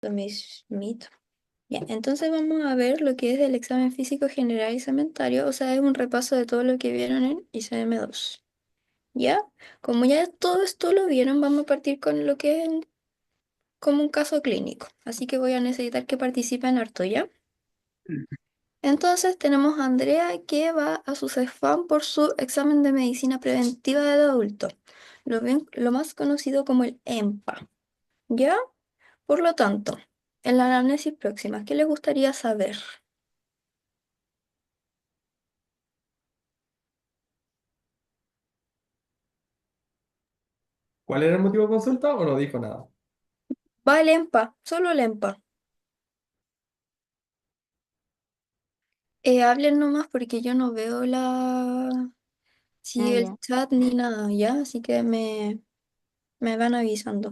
Tommy Smith. Ya, entonces vamos a ver lo que es el examen físico general y cementario, o sea, es un repaso de todo lo que vieron en ICM2. ¿Ya? Como ya todo esto lo vieron, vamos a partir con lo que es como un caso clínico. Así que voy a necesitar que participen harto, ¿ya? Entonces tenemos a Andrea que va a su CEFAM por su examen de medicina preventiva del adulto, lo más conocido como el EMPA, ¿ya? Por lo tanto, en la anamnesis próxima, ¿qué les gustaría saber? ¿Cuál era el motivo de consulta o no dijo nada? Va el EMPA, solo el EMPA. Hablen nomás porque yo no veo Ah, sí, el ya. chat ni nada, ¿ya? Así que me van avisando.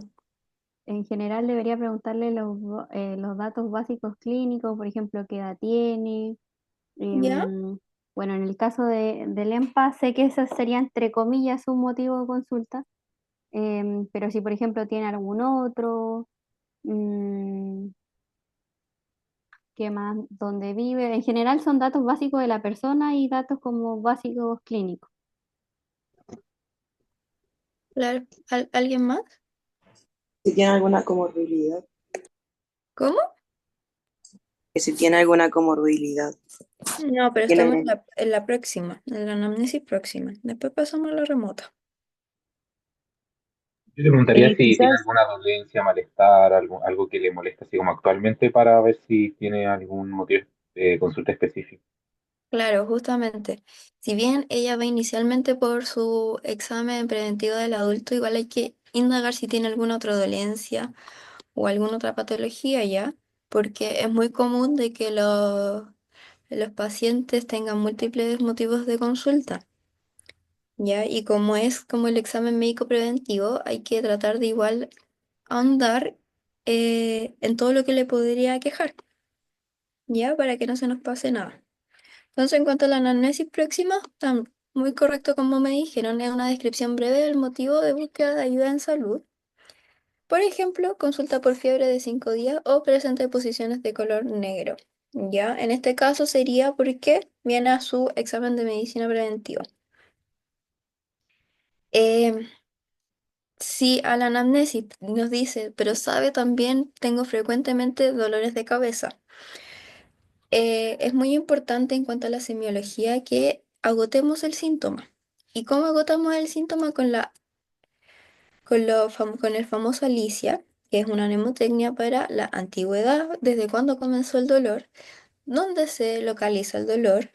En general debería preguntarle los datos básicos clínicos, por ejemplo, qué edad tiene. ¿Ya? Em, bueno, en el caso del EMPA, sé que ese sería entre comillas un motivo de consulta, pero si por ejemplo tiene algún otro, mm, qué más, dónde vive, en general son datos básicos de la persona y datos como básicos clínicos. Claro. ¿Alguien más? Si tiene alguna comorbilidad. ¿Cómo? Que si tiene alguna comorbilidad. No, pero estamos Tiene, en la próxima, en la anamnesis próxima. Después pasamos a la remota. Yo te preguntaría si tiene quizás, alguna dolencia, malestar, algo que le molesta así como actualmente para ver si tiene algún motivo de consulta específico. Claro, justamente. Si bien ella va inicialmente por su examen preventivo del adulto, igual hay que indagar si tiene alguna otra dolencia o alguna otra patología ya, porque es muy común de que los pacientes tengan múltiples motivos de consulta, ya, y como es como el examen médico preventivo, hay que tratar de igual ahondar en todo lo que le podría quejar, ya, para que no se nos pase nada. Entonces, en cuanto a la anamnesis próxima, está muy correcto como me dijeron, es una descripción breve del motivo de búsqueda de ayuda en salud. Por ejemplo, consulta por fiebre de 5 días o presenta posiciones de color negro. Ya, en este caso sería porque viene a su examen de medicina preventiva. Em, si a la anamnesis nos dice, pero sabe también, tengo frecuentemente dolores de cabeza. Es muy importante en cuanto a la semiología que agotemos el síntoma. ¿Y cómo agotamos el síntoma? Con el famoso Alicia, que es una mnemotecnia para la antigüedad, desde cuándo comenzó el dolor, dónde se localiza el dolor,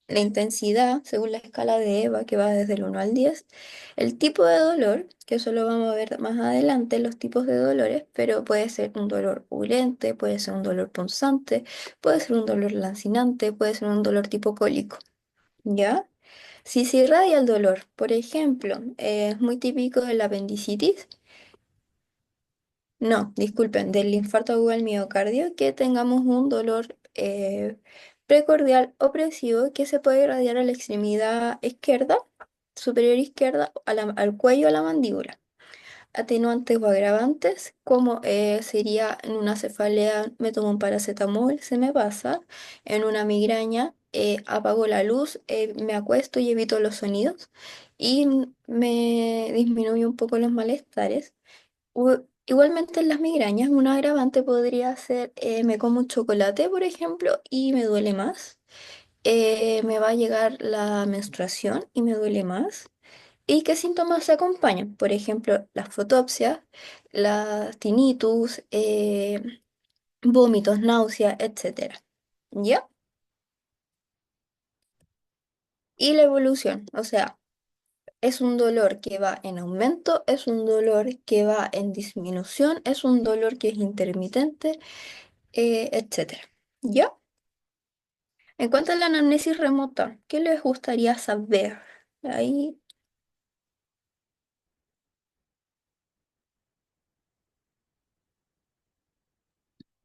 la intensidad según la escala de EVA que va desde el 1 al 10, el tipo de dolor, que eso lo vamos a ver más adelante, los tipos de dolores, pero puede ser un dolor urente, puede ser un dolor punzante, puede ser un dolor lancinante, puede ser un dolor tipo cólico, ¿ya? Si se irradia el dolor, por ejemplo, es muy típico de la apendicitis, no, disculpen, del infarto agudo al miocardio, que tengamos un dolor precordial opresivo que se puede irradiar a la extremidad izquierda, superior izquierda, al cuello, a la mandíbula. Atenuantes o agravantes, como sería en una cefalea, me tomo un paracetamol, se me pasa. En una migraña, apago la luz, me acuesto y evito los sonidos y me disminuye un poco los malestares. Igualmente en las migrañas, un agravante podría ser, me como un chocolate, por ejemplo, y me duele más. Me va a llegar la menstruación y me duele más. ¿Y qué síntomas se acompañan? Por ejemplo, las fotopsias, la tinnitus, vómitos, náuseas, etcétera. ¿Ya? Y la evolución, o sea, es un dolor que va en aumento, es un dolor que va en disminución, es un dolor que es intermitente, etcétera. ¿Ya? En cuanto a la anamnesis remota, ¿qué les gustaría saber? Ahí,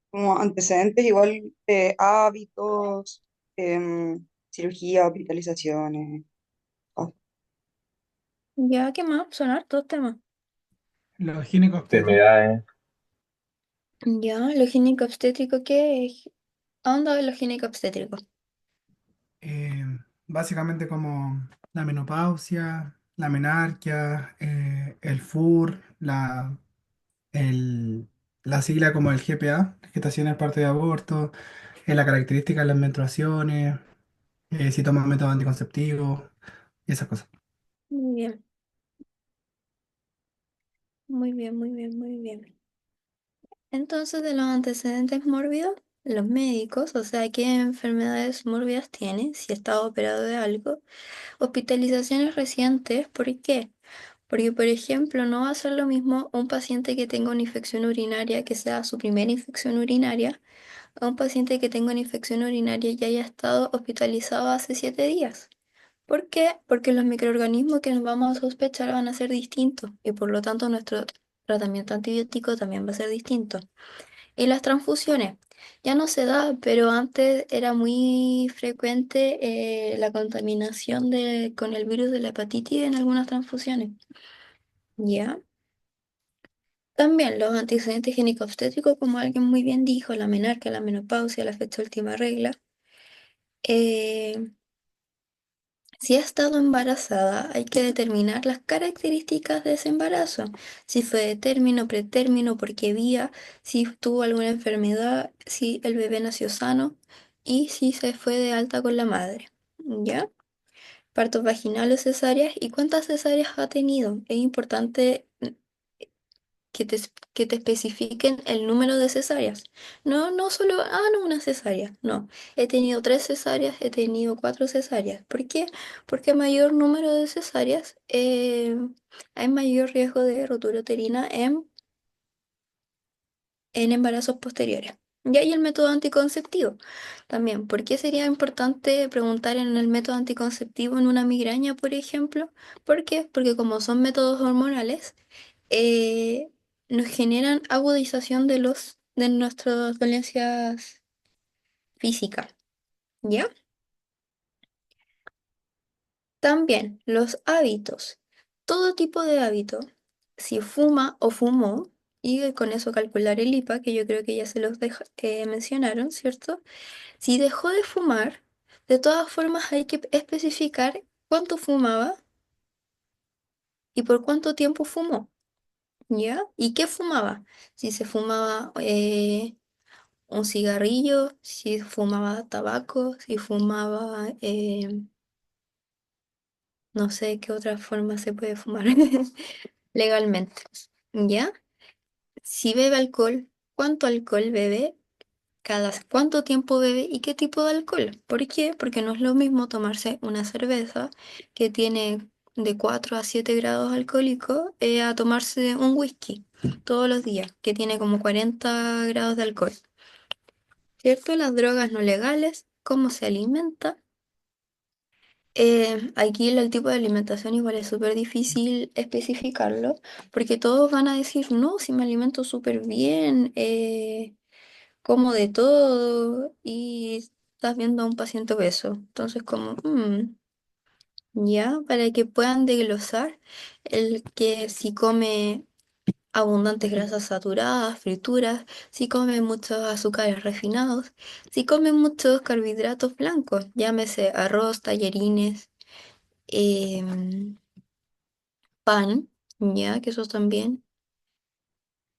como antecedentes, igual hábitos, cirugía, hospitalizaciones. Ah, ¿ya qué más? Son hartos temas. Los ginecobstetras. Enfermedades, Ya, lo gínico obstétrico, ¿qué es? ¿A dónde va lo gínico obstétrico? Eh, Básicamente como la menopausia, la menarquia, el FUR, el- la sigla como el GPA, gestaciones parte de aborto, la característica de las menstruaciones, si toman métodos anticonceptivos y esas cosas. Muy bien, muy bien, muy bien, muy bien. Entonces, de los antecedentes mórbidos, los médicos, o sea, qué enfermedades mórbidas tiene, si está operado de algo, hospitalizaciones recientes, ¿por qué? Porque, por ejemplo, no va a ser lo mismo un paciente que tenga una infección urinaria, que sea su primera infección urinaria, a un paciente que tenga una infección urinaria y haya estado hospitalizado hace 7 días. ¿Por qué? Porque los microorganismos que nos vamos a sospechar van a ser distintos y por lo tanto nuestro tratamiento antibiótico también va a ser distinto. Y las transfusiones. Ya no se da, pero antes era muy frecuente la contaminación con el virus de la hepatitis en algunas transfusiones. ¿Ya? También los antecedentes gineco-obstétricos, como alguien muy bien dijo, la menarquia, la menopausia, la fecha de última regla. Eh, si ha estado embarazada, hay que determinar las características de ese embarazo. Si fue de término, pretérmino, por qué vía, si tuvo alguna enfermedad, si el bebé nació sano y si se fue de alta con la madre. ¿Ya? Partos vaginales, cesáreas y cuántas cesáreas ha tenido. Es importante que te especifiquen el número de cesáreas. No, no solo, no, una cesárea. No, he tenido 3 cesáreas, he tenido 4 cesáreas. ¿Por qué? Porque a mayor número de cesáreas hay mayor riesgo de rotura uterina en embarazos posteriores. Y hay el método anticonceptivo también. ¿Por qué sería importante preguntar en el método anticonceptivo en una migraña, por ejemplo? ¿Por qué? Porque como son métodos hormonales, eh, nos generan agudización de nuestras dolencias físicas, ¿ya? También los hábitos. Todo tipo de hábito. Si fuma o fumó, y con eso calcular el IPA, que yo creo que ya se los mencionaron, ¿cierto? Si dejó de fumar, de todas formas hay que especificar cuánto fumaba y por cuánto tiempo fumó, ¿ya? ¿Y qué fumaba? Si se fumaba un cigarrillo, si fumaba tabaco, si fumaba, no sé qué otra forma se puede fumar legalmente, ¿ya? Si bebe alcohol, ¿cuánto alcohol bebe? Cada cuánto tiempo bebe y qué tipo de alcohol. ¿Por qué? Porque no es lo mismo tomarse una cerveza que tiene de 4 a 7 grados alcohólicos a tomarse un whisky todos los días que tiene como 40 grados de alcohol. ¿Cierto? Las drogas no legales, cómo se alimenta. Aquí el tipo de alimentación igual es súper difícil especificarlo, porque todos van a decir, no, si me alimento súper bien, como de todo, y estás viendo a un paciente obeso. Entonces, como, ya, para que puedan desglosar el que si come abundantes grasas saturadas, frituras, si come muchos azúcares refinados, si come muchos carbohidratos blancos, llámese arroz, tallarines, em, pan, ya, que eso también.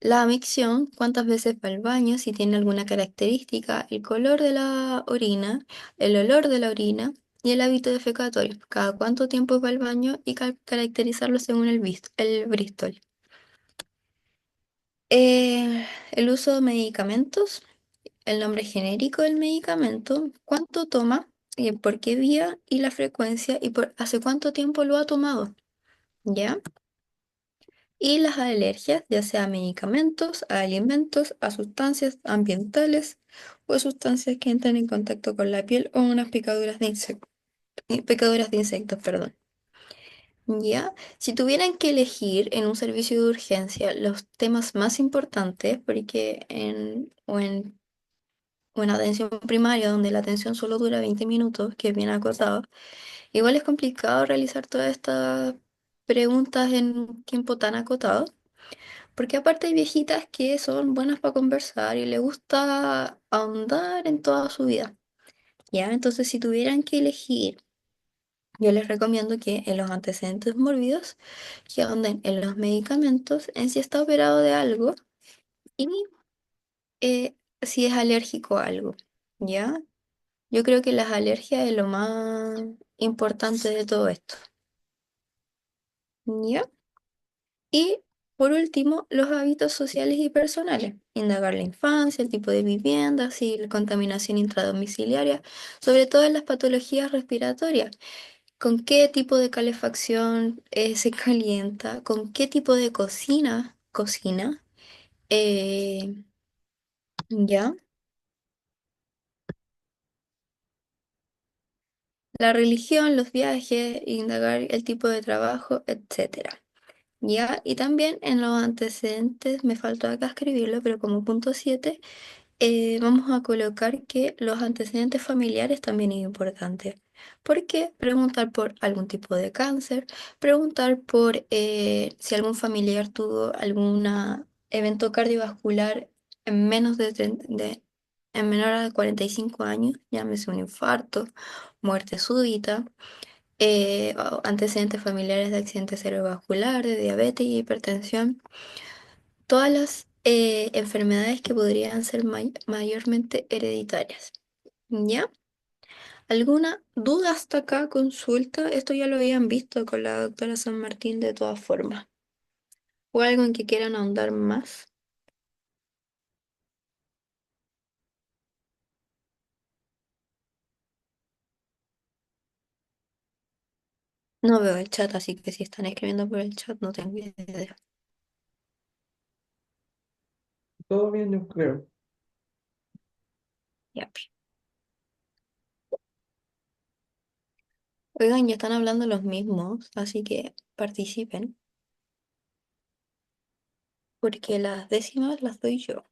La micción, cuántas veces va al baño, si tiene alguna característica, el color de la orina, el olor de la orina y el hábito defecatorio. Cada cuánto tiempo va al baño y caracterizarlo según el Bristol. El uso de medicamentos, el nombre genérico del medicamento, cuánto toma, por qué vía y la frecuencia y por hace cuánto tiempo lo ha tomado, ¿ya? Y las alergias, ya sea a medicamentos, a alimentos, a sustancias ambientales o a sustancias que entran en contacto con la piel o unas picaduras de insectos, perdón. ¿Ya? Si tuvieran que elegir en un servicio de urgencia los temas más importantes, porque o en atención primaria, donde la atención solo dura 20 minutos, que es bien acotado, igual es complicado realizar todas estas preguntas en un tiempo tan acotado. Porque aparte hay viejitas que son buenas para conversar y les gusta ahondar en toda su vida. ¿Ya? Entonces, si tuvieran que elegir, yo les recomiendo que en los antecedentes mórbidos, que ahonden en los medicamentos, en si está operado de algo y si es alérgico a algo. ¿Ya? Yo creo que las alergias es lo más importante de todo esto. ¿Ya? Y por último, los hábitos sociales y personales. Indagar la infancia, el tipo de vivienda, si la contaminación intradomiciliaria, sobre todo en las patologías respiratorias. ¿Con qué tipo de calefacción se calienta? ¿Con qué tipo de cocina? Eh, ¿Ya? La religión, los viajes, indagar el tipo de trabajo, etcétera. ¿Ya? Y también en los antecedentes, me faltó acá escribirlo, pero como punto 7 vamos a colocar que los antecedentes familiares también es importante. ¿Por qué? Preguntar por algún tipo de cáncer, preguntar por si algún familiar tuvo algún evento cardiovascular en en menor a 45 años, llámese un infarto, muerte súbita, o antecedentes familiares de accidente cerebrovascular, de diabetes y hipertensión. Todas las enfermedades que podrían ser mayormente hereditarias. ¿Ya? ¿Alguna duda hasta acá? Consulta. Esto ya lo habían visto con la doctora San Martín de todas formas. ¿O algo en que quieran ahondar más? No veo el chat, así que si están escribiendo por el chat no tengo idea. Todo bien, yo creo. Ya. Oigan, ya están hablando los mismos, así que participen, porque las décimas las doy yo.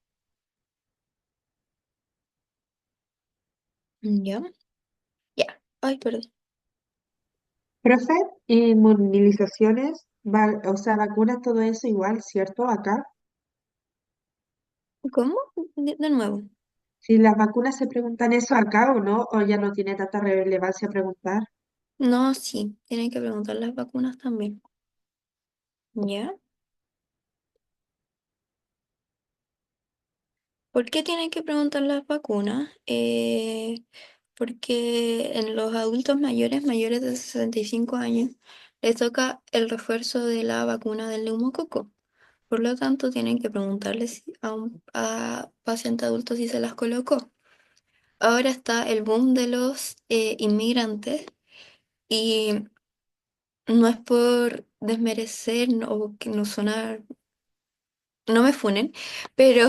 ¿Ya? Ya. Ay, perdón. Profe, inmunizaciones, o sea, vacunas, todo eso igual, ¿cierto? Acá, ¿Cómo? De nuevo. si las vacunas se preguntan eso acá o no, o ya no tiene tanta relevancia preguntar. No, sí, tienen que preguntar las vacunas también. ¿Ya? ¿Por qué tienen que preguntar las vacunas? Porque en los adultos mayores de 65 años, les toca el refuerzo de la vacuna del neumococo. Por lo tanto, tienen que preguntarle a un paciente adulto si se las colocó. Ahora está el boom de los inmigrantes y no es por desmerecer o que no sonar, no me funen, pero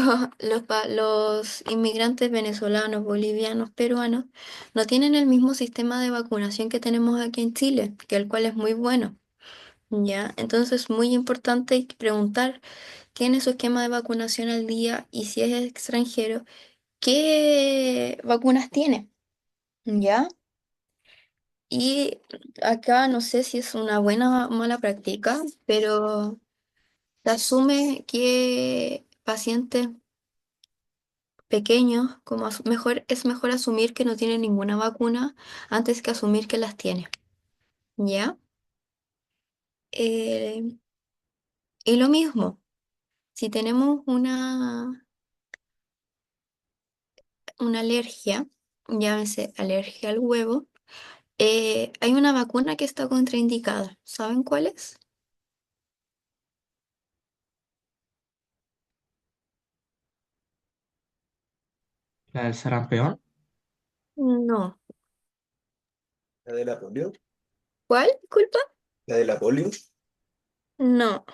los inmigrantes venezolanos, bolivianos, peruanos no tienen el mismo sistema de vacunación que tenemos aquí en Chile, que el cual es muy bueno, ¿ya? Entonces es muy importante preguntar, ¿tiene su esquema de vacunación al día? Y si es extranjero, ¿qué vacunas tiene? ¿Ya? Y acá no sé si es una buena o mala práctica, pero se asume que pacientes pequeños, como es mejor asumir que no tienen ninguna vacuna antes que asumir que las tiene, ¿ya? Eh, y lo mismo, si tenemos una alergia, llámese alergia al huevo, hay una vacuna que está contraindicada. ¿Saben cuál es? La del sarampión. No. ¿La de la polio? ¿Cuál? Disculpa. ¿La de la polio? No,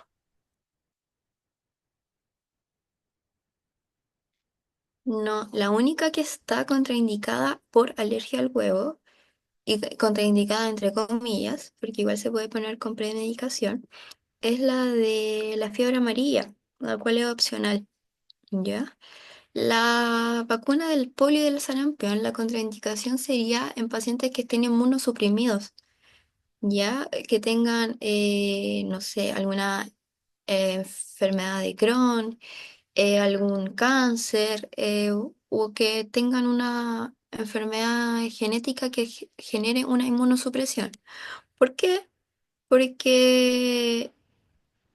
no. La única que está contraindicada por alergia al huevo, y contraindicada entre comillas, porque igual se puede poner con premedicación, es la de la fiebre amarilla, la cual es opcional, ¿ya? La vacuna del polio y del sarampión, la contraindicación sería en pacientes que estén inmunosuprimidos, ¿ya? Que tengan, no sé, alguna enfermedad de Crohn, algún cáncer, o que tengan una enfermedad genética que genere una inmunosupresión. ¿Por qué? Porque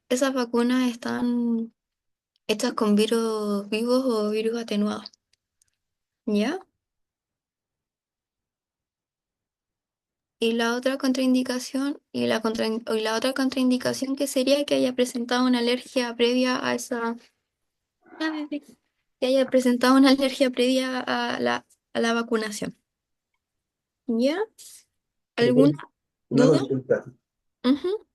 esas vacunas están hechas con virus vivos o virus atenuados, ¿ya? Y la otra contraindicación, y la otra contraindicación que sería que haya presentado una alergia previa a esa, que haya presentado una alergia previa a la vacunación. ¿Ya? ¿Alguna Una duda? consulta. Ujú.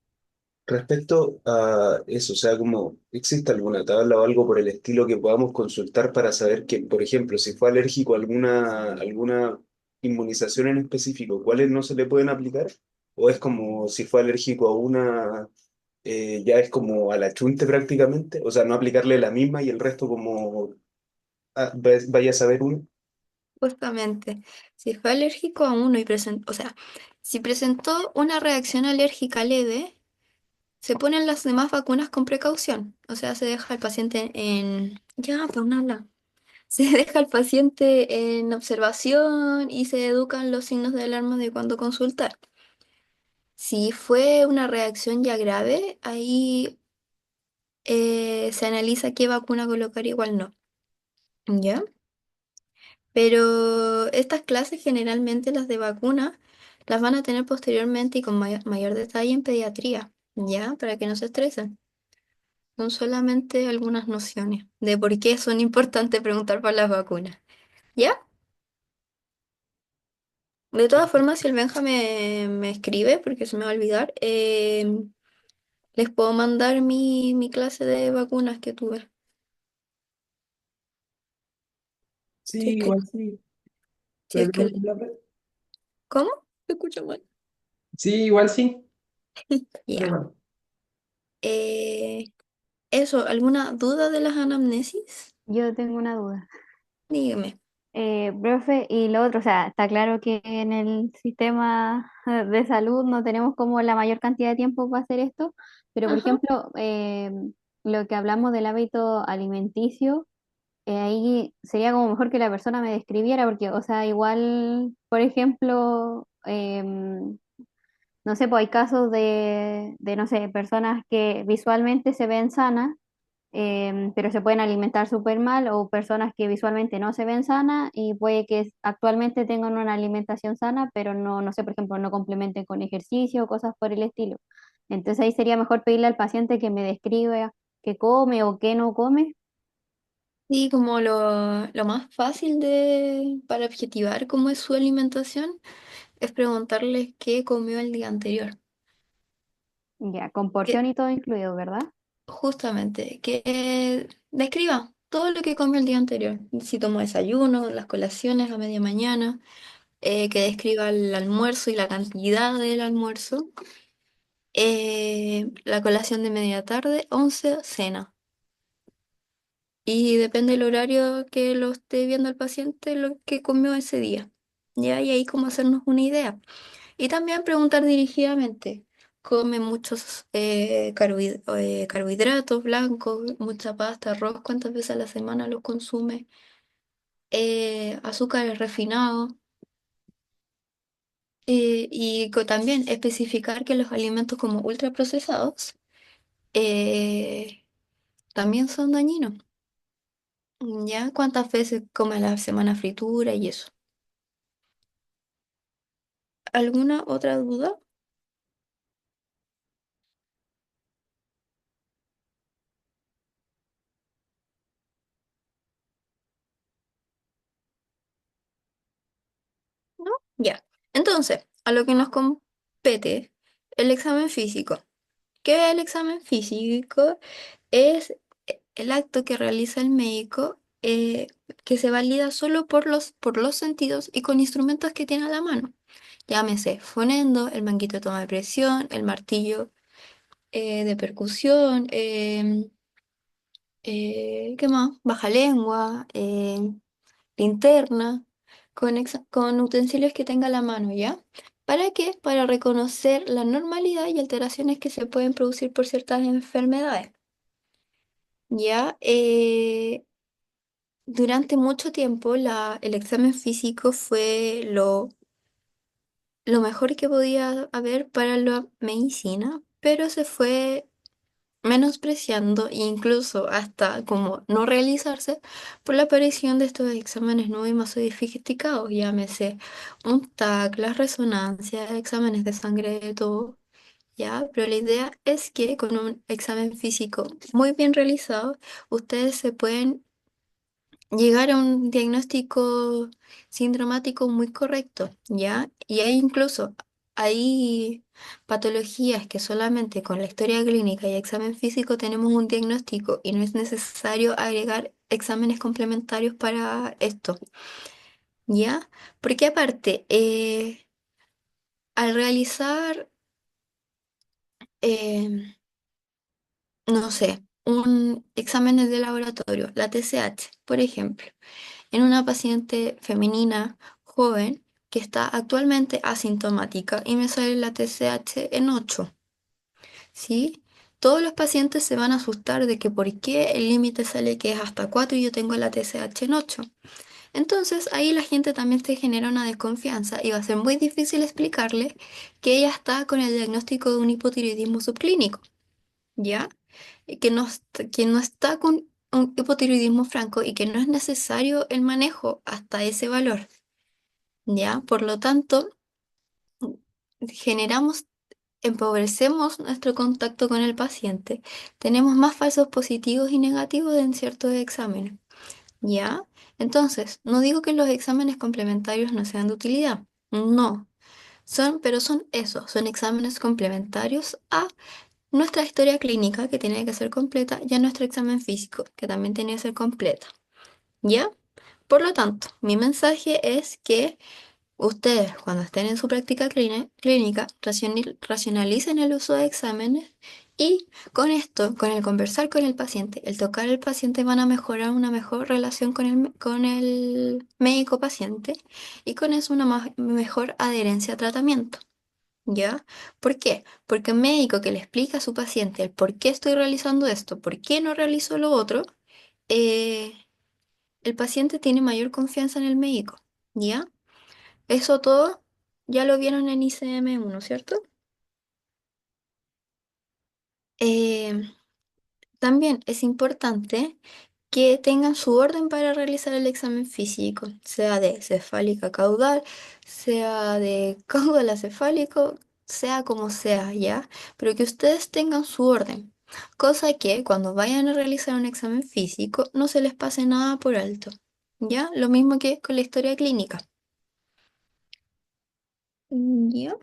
Respecto a eso, o sea, como existe alguna tabla o algo por el estilo que podamos consultar para saber que, por ejemplo, si fue alérgico a alguna inmunización en específico, ¿cuáles no se le pueden aplicar? ¿O es como si fue alérgico a una, ya es como a la chunte prácticamente? O sea, no aplicarle la misma y el resto como vaya a saber uno. Justamente, si fue alérgico a uno y presentó, o sea, si presentó una reacción alérgica leve, se ponen las demás vacunas con precaución. O sea, se deja al paciente en... Ya, pues nada. Se deja al paciente en observación y se educan los signos de alarma de cuándo consultar. Si fue una reacción ya grave, ahí se analiza qué vacuna colocar y cuál no. ¿Ya? Pero estas clases, generalmente las de vacuna, las van a tener posteriormente y con mayor detalle en pediatría, ¿ya? Para que no se estresen. Son solamente algunas nociones de por qué son importantes preguntar por las vacunas, ¿ya? De todas formas, si el Benja me escribe, porque se me va a olvidar, les puedo mandar mi clase de vacunas que tuve. Si es Sí, que, igual sí. si es Pero que, ¿cómo? ¿Se escucha mal? sí, igual sí. Pero Ya. bueno. Eh, Eso, ¿alguna duda de las anamnesis? Yo tengo una duda. Dígame. Profe, y lo otro, o sea, está claro que en el sistema de salud no tenemos como la mayor cantidad de tiempo para hacer esto, pero por Ajá. ejemplo, lo que hablamos del hábito alimenticio, ahí sería como mejor que la persona me describiera, porque, o sea, igual, por ejemplo, no sé, pues hay casos de, no sé, personas que visualmente se ven sanas, pero se pueden alimentar súper mal, o personas que visualmente no se ven sanas y puede que actualmente tengan una alimentación sana, pero no, no sé, por ejemplo, no complementen con ejercicio o cosas por el estilo. Entonces ahí sería mejor pedirle al paciente que me describa qué come o qué no come. Sí, como lo más fácil para objetivar cómo es su alimentación es preguntarles qué comió el día anterior. Ya, con Que, porción y todo incluido, ¿verdad? justamente, que describa todo lo que comió el día anterior. Si tomó desayuno, las colaciones a media mañana, que describa el almuerzo y la cantidad del almuerzo, la colación de media tarde, 11, cena. Y depende del horario que lo esté viendo el paciente, lo que comió ese día. Ya, y ahí como hacernos una idea. Y también preguntar dirigidamente. Come muchos carbohidratos blancos, mucha pasta, arroz, ¿cuántas veces a la semana los consume? Azúcares refinados. Y también especificar que los alimentos como ultraprocesados eh, también son dañinos. ¿Ya? ¿Cuántas veces come a la semana fritura y eso? ¿Alguna otra duda? ¿No? Ya. Entonces, a lo que nos compete, el examen físico. ¿Qué es el examen físico? Es el acto que realiza el médico que se valida solo por los sentidos y con instrumentos que tiene a la mano. Llámese fonendo, el manguito de toma de presión, el martillo de percusión, ¿qué más? Baja lengua, linterna, con utensilios que tenga a la mano, ¿ya? ¿Para qué? Para reconocer la normalidad y alteraciones que se pueden producir por ciertas enfermedades. Ya, durante mucho tiempo el examen físico fue lo mejor que podía haber para la medicina, pero se fue menospreciando e incluso hasta como no realizarse por la aparición de estos exámenes nuevos y más sofisticados, llámese un TAC, las resonancias, exámenes de sangre, de todo, ya, pero la idea es que con un examen físico muy bien realizado, ustedes se pueden llegar a un diagnóstico sindromático muy correcto, ¿ya? Y hay patologías que solamente con la historia clínica y examen físico tenemos un diagnóstico y no es necesario agregar exámenes complementarios para esto, ¿ya? Porque aparte, al realizar, eh, no sé, un examen de laboratorio, la TSH, por ejemplo, en una paciente femenina joven que está actualmente asintomática y me sale la TSH en 8, ¿sí? Todos los pacientes se van a asustar de que por qué el límite sale que es hasta 4 y yo tengo la TSH en 8. Entonces ahí la gente también te genera una desconfianza y va a ser muy difícil explicarle que ella está con el diagnóstico de un hipotiroidismo subclínico, ¿ya? Y que no está con un hipotiroidismo franco y que no es necesario el manejo hasta ese valor, ¿ya? Por lo tanto, generamos, empobrecemos nuestro contacto con el paciente, tenemos más falsos positivos y negativos en ciertos exámenes, ¿ya? Entonces, no digo que los exámenes complementarios no sean de utilidad, no, pero son eso, son exámenes complementarios a nuestra historia clínica, que tiene que ser completa, y a nuestro examen físico, que también tiene que ser completa, ¿ya? Por lo tanto, mi mensaje es que ustedes, cuando estén en su práctica clínica, racionalicen el uso de exámenes y con esto, con el conversar con el paciente, el tocar al paciente, van a mejorar una mejor relación con el médico paciente y con eso una mejor adherencia a tratamiento. ¿Ya? ¿Por qué? Porque un médico que le explica a su paciente el por qué estoy realizando esto, por qué no realizo lo otro, eh, el paciente tiene mayor confianza en el médico. ¿Ya? Eso todo ya lo vieron en ICM-1, ¿cierto? Eh, También es importante que tengan su orden para realizar el examen físico, sea de cefálica caudal, sea de caudal acefálico, sea como sea, ¿ya? Pero que ustedes tengan su orden, cosa que cuando vayan a realizar un examen físico no se les pase nada por alto, ¿ya? Lo mismo que con la historia clínica. ¿Ya?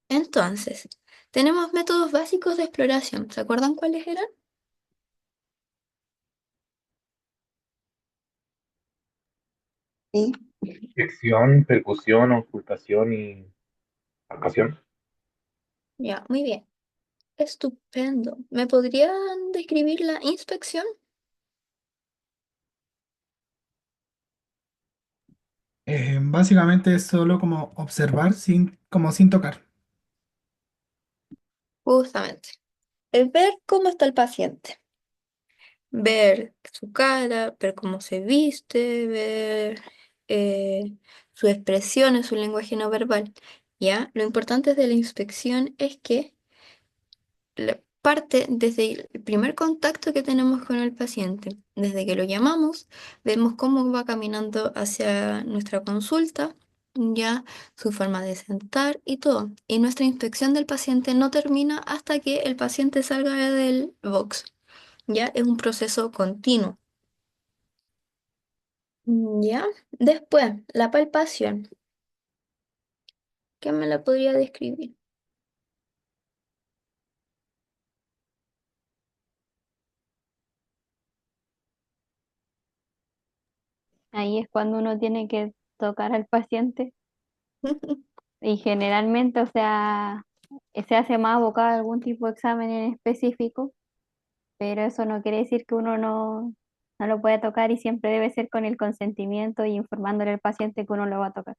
Entonces, tenemos métodos básicos de exploración. ¿Se acuerdan cuáles eran? Sí. Sección, percusión, ocultación y marcación. Ya, muy bien. Estupendo. ¿Me podrían describir la inspección? Básicamente es solo como observar como sin tocar. Justamente. Es ver cómo está el paciente. Ver su cara, ver cómo se viste, ver sus expresiones, su lenguaje no verbal. ¿Ya? Lo importante de la inspección es que parte desde el primer contacto que tenemos con el paciente. Desde que lo llamamos, vemos cómo va caminando hacia nuestra consulta, ya su forma de sentar y todo. Y nuestra inspección del paciente no termina hasta que el paciente salga del box. Ya es un proceso continuo. Ya. Después, la palpación. ¿Qué me la podría describir? Ahí es cuando uno tiene que tocar al paciente y generalmente, o sea, se hace más abocado a algún tipo de examen en específico, pero eso no quiere decir que uno no lo pueda tocar y siempre debe ser con el consentimiento y informándole al paciente que uno lo va a tocar.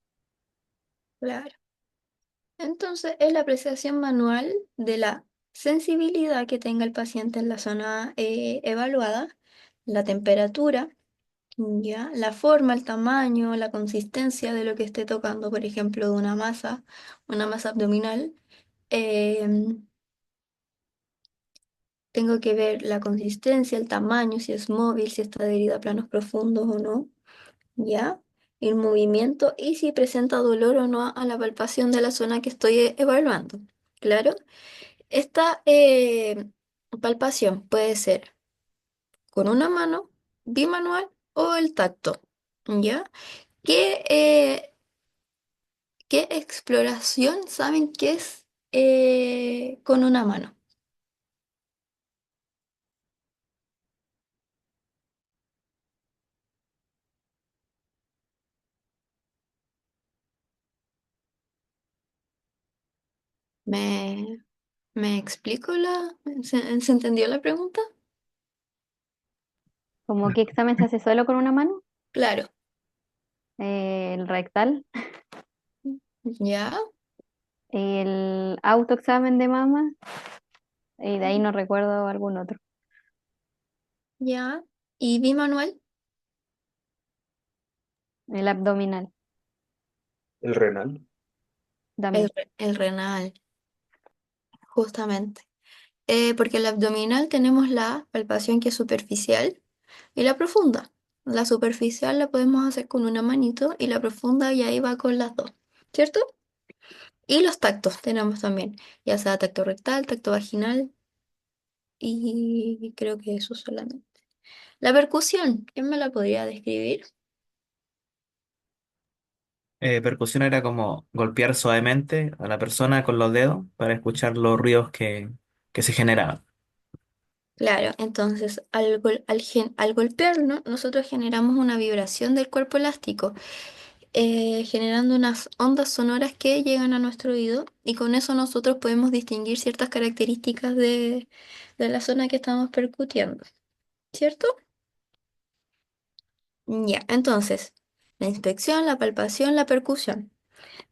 Claro. Entonces, es la apreciación manual de la sensibilidad que tenga el paciente en la zona evaluada, la temperatura, ya, la forma, el tamaño, la consistencia de lo que esté tocando, por ejemplo, de una masa abdominal. Em, Tengo que ver la consistencia, el tamaño, si es móvil, si está adherida a planos profundos o no, ¿ya? El movimiento y si presenta dolor o no a la palpación de la zona que estoy evaluando. ¿Claro? Esta palpación puede ser con una mano, bimanual o el tacto, ¿ya? ¿Qué, qué exploración saben que es con una mano? ¿Me, me explico se entendió la pregunta? ¿Como qué examen se hace solo con una mano? Claro, El rectal, ¿ya? el autoexamen de mama, y de ahí no recuerdo algún otro. ¿Ya? ¿Y bimanual? El abdominal El renal. también. El renal, justamente. Porque el abdominal tenemos la palpación que es superficial y la profunda. La superficial la podemos hacer con una manito y la profunda ya iba con las dos, ¿cierto? Y los tactos tenemos también, ya sea tacto rectal, tacto vaginal y creo que eso solamente. La percusión, ¿quién me la podría describir? Percusión era como golpear suavemente a la persona con los dedos para escuchar los ruidos que se generaban. Claro, entonces al golpearlo, nosotros generamos una vibración del cuerpo elástico, generando unas ondas sonoras que llegan a nuestro oído y con eso nosotros podemos distinguir ciertas características de la zona que estamos percutiendo, ¿cierto? Ya, entonces, la inspección, la palpación, la percusión.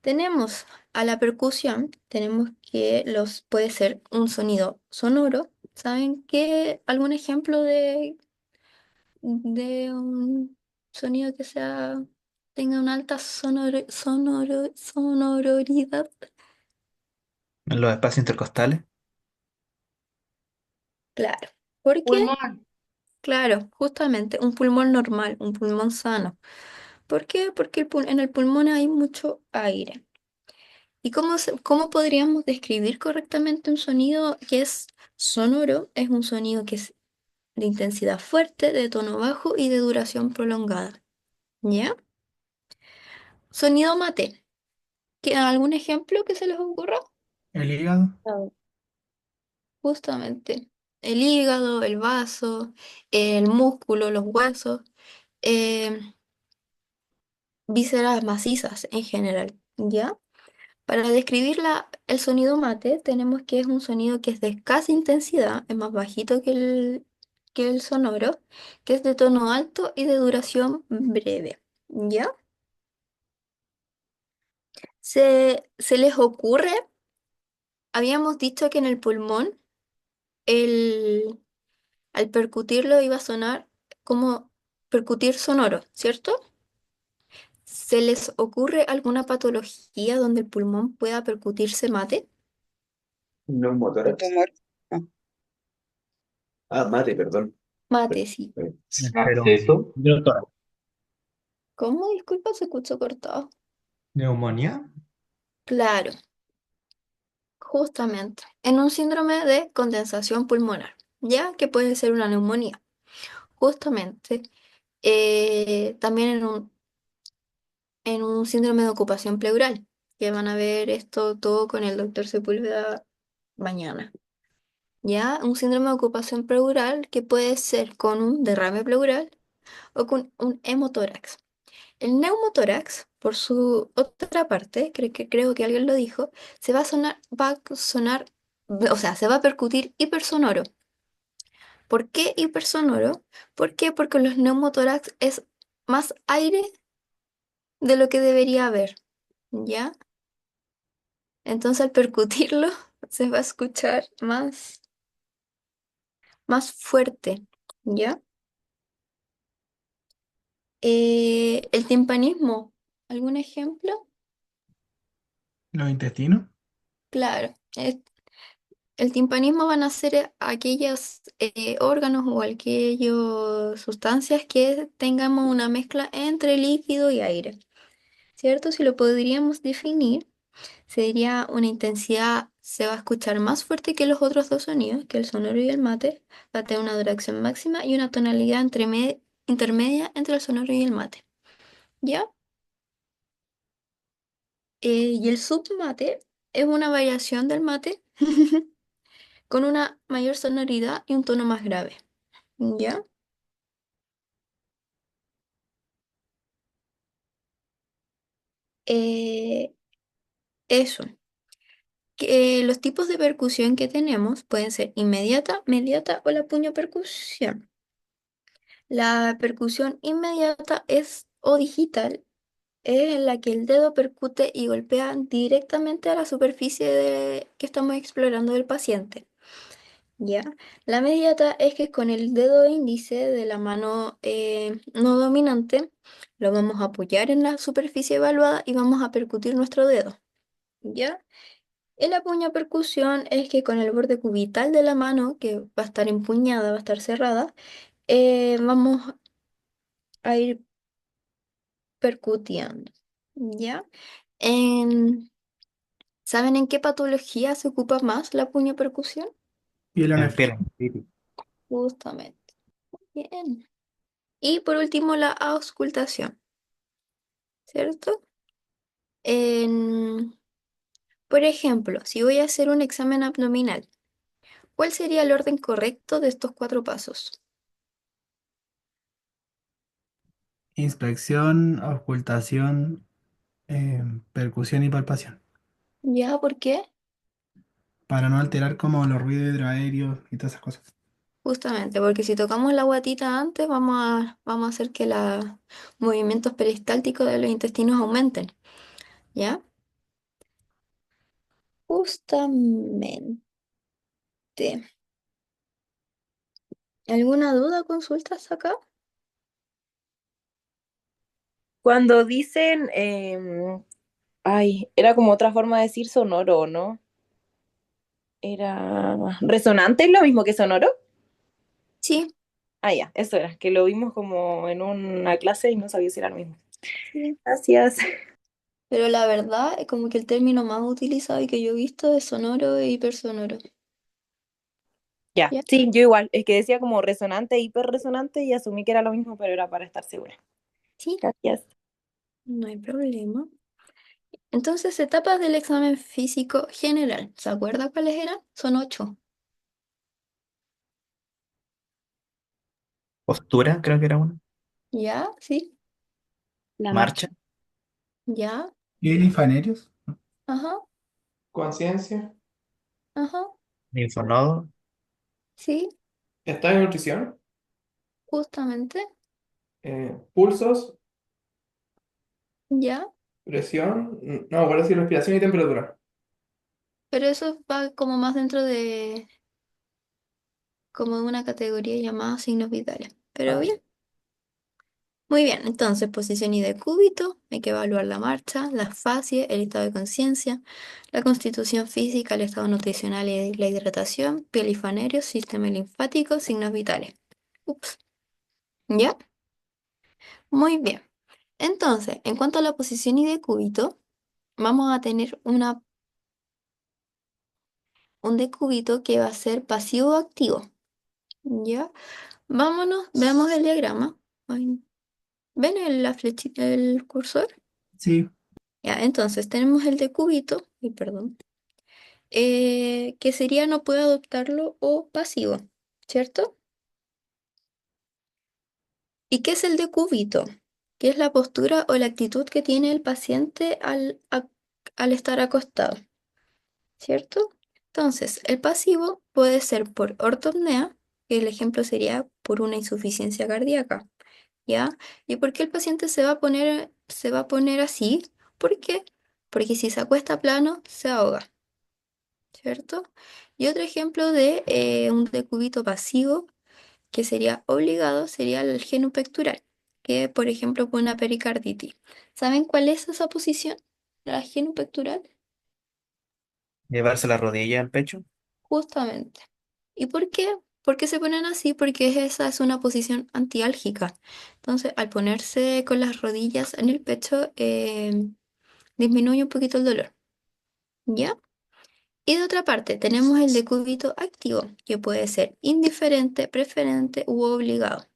Tenemos a la percusión, tenemos que puede ser un sonido sonoro. ¿Saben qué? ¿Algún ejemplo de un sonido que tenga una alta sonoridad? En los espacios intercostales. Claro. ¿Por qué? Pulmón. Claro, justamente un pulmón normal, un pulmón sano. ¿Por qué? Porque en el pulmón hay mucho aire. ¿Y cómo podríamos describir correctamente un sonido que es sonoro? Es un sonido que es de intensidad fuerte, de tono bajo y de duración prolongada. ¿Ya? Sonido mate. ¿Algún ejemplo que se les ocurra? El hígado. Claro. Justamente. El hígado, el vaso, el músculo, los huesos, eh, vísceras macizas en general. ¿Ya? Para describir el sonido mate, tenemos que es un sonido que es de escasa intensidad, es más bajito que el sonoro, que es de tono alto y de duración breve. ¿Ya? ¿Se les ocurre? Habíamos dicho que en el pulmón, el, al percutirlo iba a sonar como percutir sonoro, ¿cierto? ¿Se les ocurre alguna patología donde el pulmón pueda percutirse mate? Un Neumotórax. tumor. No. Ah, mate, perdón. Mate, sí. Sí. Pero, ¿Acceso? doctora, ¿Cómo? Disculpa, se escuchó cortado. ¿neumonía? Claro, justamente, en un síndrome de condensación pulmonar, ya que puede ser una neumonía. Justamente, también en un síndrome de ocupación pleural, que van a ver esto todo con el doctor Sepúlveda mañana. Ya, un síndrome de ocupación pleural que puede ser con un derrame pleural o con un hemotórax. El neumotórax, por su otra parte, creo que alguien lo dijo, o sea, se va a percutir hipersonoro. ¿Por qué hipersonoro? ¿Por qué? Porque los neumotórax es más aire de lo que debería haber, ¿ya? Entonces al percutirlo se va a escuchar más fuerte, ¿ya? El timpanismo, ¿algún ejemplo? Los intestinos. Claro, el timpanismo van a ser aquellos órganos o aquellas sustancias que tengamos una mezcla entre líquido y aire, ¿cierto? Si lo podríamos definir, sería una intensidad, se va a escuchar más fuerte que los otros dos sonidos, que el sonoro y el mate, va a tener una duración máxima y una tonalidad intermedia entre el sonoro y el mate, ¿ya? Y el submate es una variación del mate con una mayor sonoridad y un tono más grave, ¿ya? Eh, Eso. Que los tipos de percusión que tenemos pueden ser inmediata, mediata o la puño percusión. La percusión inmediata es o digital, es en la que el dedo percute y golpea directamente a la superficie que estamos explorando del paciente. ¿Ya? La mediata es que con el dedo índice de la mano no dominante lo vamos a apoyar en la superficie evaluada y vamos a percutir nuestro dedo. ¿Ya? Y la puño percusión es que con el borde cubital de la mano, que va a estar empuñada, va a estar cerrada, vamos a ir percutiendo. ¿Ya? En- ¿Saben en qué patología se ocupa más la puño percusión? En Pielonefritis. piel. Justamente. Bien. Y por último, la auscultación, ¿cierto? En- por ejemplo, si voy a hacer un examen abdominal, ¿cuál sería el orden correcto de estos cuatro pasos? Inspección, ocultación, percusión y palpación. ¿Ya? ¿Por qué? Para no alterar como los ruidos hidroaéreos y todas esas cosas. Justamente, porque si tocamos la guatita antes, vamos a hacer que los movimientos peristálticos de los intestinos aumenten, ¿ya? Justamente. ¿Alguna duda, consultas acá? Cuando dicen, ay, era como otra forma de decir sonoro, ¿no? Era resonante, ¿es lo mismo que sonoro? Sí, Ah, ya, eso era, que lo vimos como en una clase y no sabía si era lo mismo. sí. Gracias. Pero la verdad es como que el término más utilizado y que yo he visto es sonoro e hipersonoro. Ya, ¿Ya? sí, yo igual, es que decía como resonante, hiperresonante y asumí que era lo mismo, pero era para estar segura. Sí, Gracias. no hay problema. Entonces, etapas del examen físico general. ¿Se acuerda cuáles eran? Son 8. Postura, creo que era una. ¿Ya? ¿Sí? La marcha. Marcha. ¿Ya? ¿Y linfanerios? Ajá, Conciencia, ajá. Linfonodo. Sí, estado de nutrición, justamente. pulsos, ¿Ya? presión, no, por decir respiración y temperatura. Pero eso va como más dentro de como de una categoría llamada signos vitales. Pero Ah, bien, muy bien. Entonces, posición y decúbito, hay que evaluar la marcha, la fascia, el estado de conciencia, la constitución física, el estado nutricional y la hidratación, piel y faneros, sistema linfático, signos vitales. Ups. ¿Ya? Muy bien. Entonces, en cuanto a la posición y decúbito, vamos a tener un decúbito que va a ser pasivo o activo. ¿Ya? Vámonos, veamos el diagrama. Ay, ¿ven la flechita del cursor? Sí. Ya, entonces tenemos el decúbito, y perdón, que sería no puedo adoptarlo o pasivo, ¿cierto? ¿Y qué es el decúbito? ¿Qué es la postura o la actitud que tiene el paciente al estar acostado? ¿Cierto? Entonces, el pasivo puede ser por ortopnea, que el ejemplo sería por una insuficiencia cardíaca, ¿ya? ¿Y por qué el paciente se va a poner así? ¿Por qué? Porque si se acuesta plano, se ahoga, ¿cierto? Y otro ejemplo de un decúbito pasivo, que sería obligado, sería el genu pectoral, que por ejemplo por una pericarditis. ¿Saben cuál es esa posición? La genu pectoral, Llevarse la rodilla al pecho. justamente. ¿Y por qué? ¿Por qué se ponen así? Porque esa es una posición antiálgica. Entonces, al ponerse con las rodillas en el pecho, disminuye un poquito el dolor. ¿Ya? Y de otra parte, tenemos el decúbito activo, que puede ser indiferente, preferente u obligado.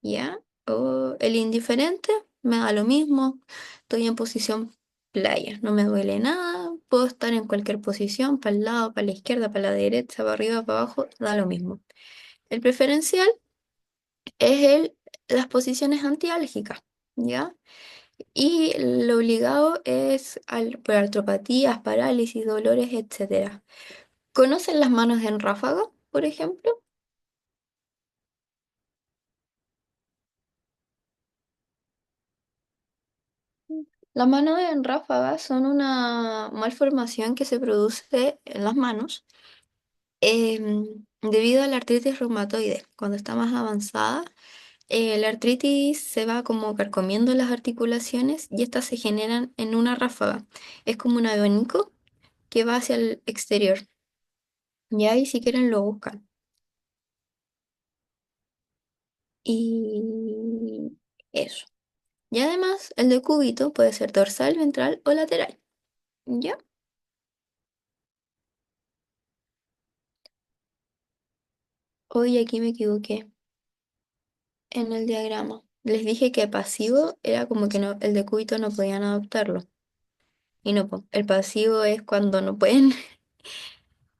¿Ya? O el indiferente, me da lo mismo, estoy en posición playa, no me duele nada, puedo estar en cualquier posición, para el lado, para la izquierda, para la derecha, para arriba, para abajo, da lo mismo. El preferencial es las posiciones antiálgicas, ¿ya? Y lo obligado es por artropatías, parálisis, dolores, etcétera. ¿Conocen las manos en ráfaga, por ejemplo? Las manos en ráfaga son una malformación que se produce en las manos debido a la artritis reumatoide. Cuando está más avanzada, la artritis se va como carcomiendo las articulaciones y estas se generan en una ráfaga. Es como un abanico que va hacia el exterior. Ya ahí si quieren lo buscan. Y eso. Y además, el decúbito puede ser dorsal, ventral o lateral. ¿Ya? Hoy aquí me equivoqué en el diagrama. Les dije que pasivo era como que no, el decúbito no podían adoptarlo. Y no, po, el pasivo es cuando no pueden,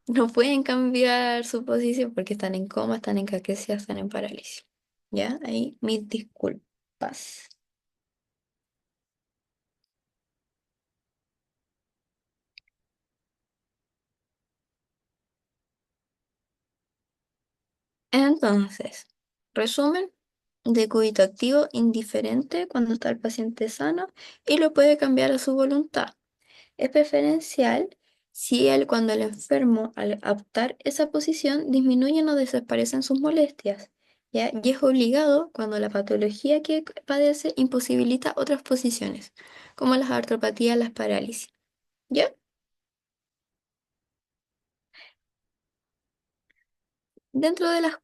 no pueden cambiar su posición porque están en coma, están en caquesia, están en parálisis. ¿Ya? Ahí mis disculpas. Entonces, resumen, decúbito activo indiferente cuando está el paciente sano y lo puede cambiar a su voluntad. Es preferencial si cuando el enfermo al adoptar esa posición disminuyen o desaparecen sus molestias, ¿ya? Y es obligado cuando la patología que padece imposibilita otras posiciones, como las artropatías, las parálisis, ¿ya? Dentro de las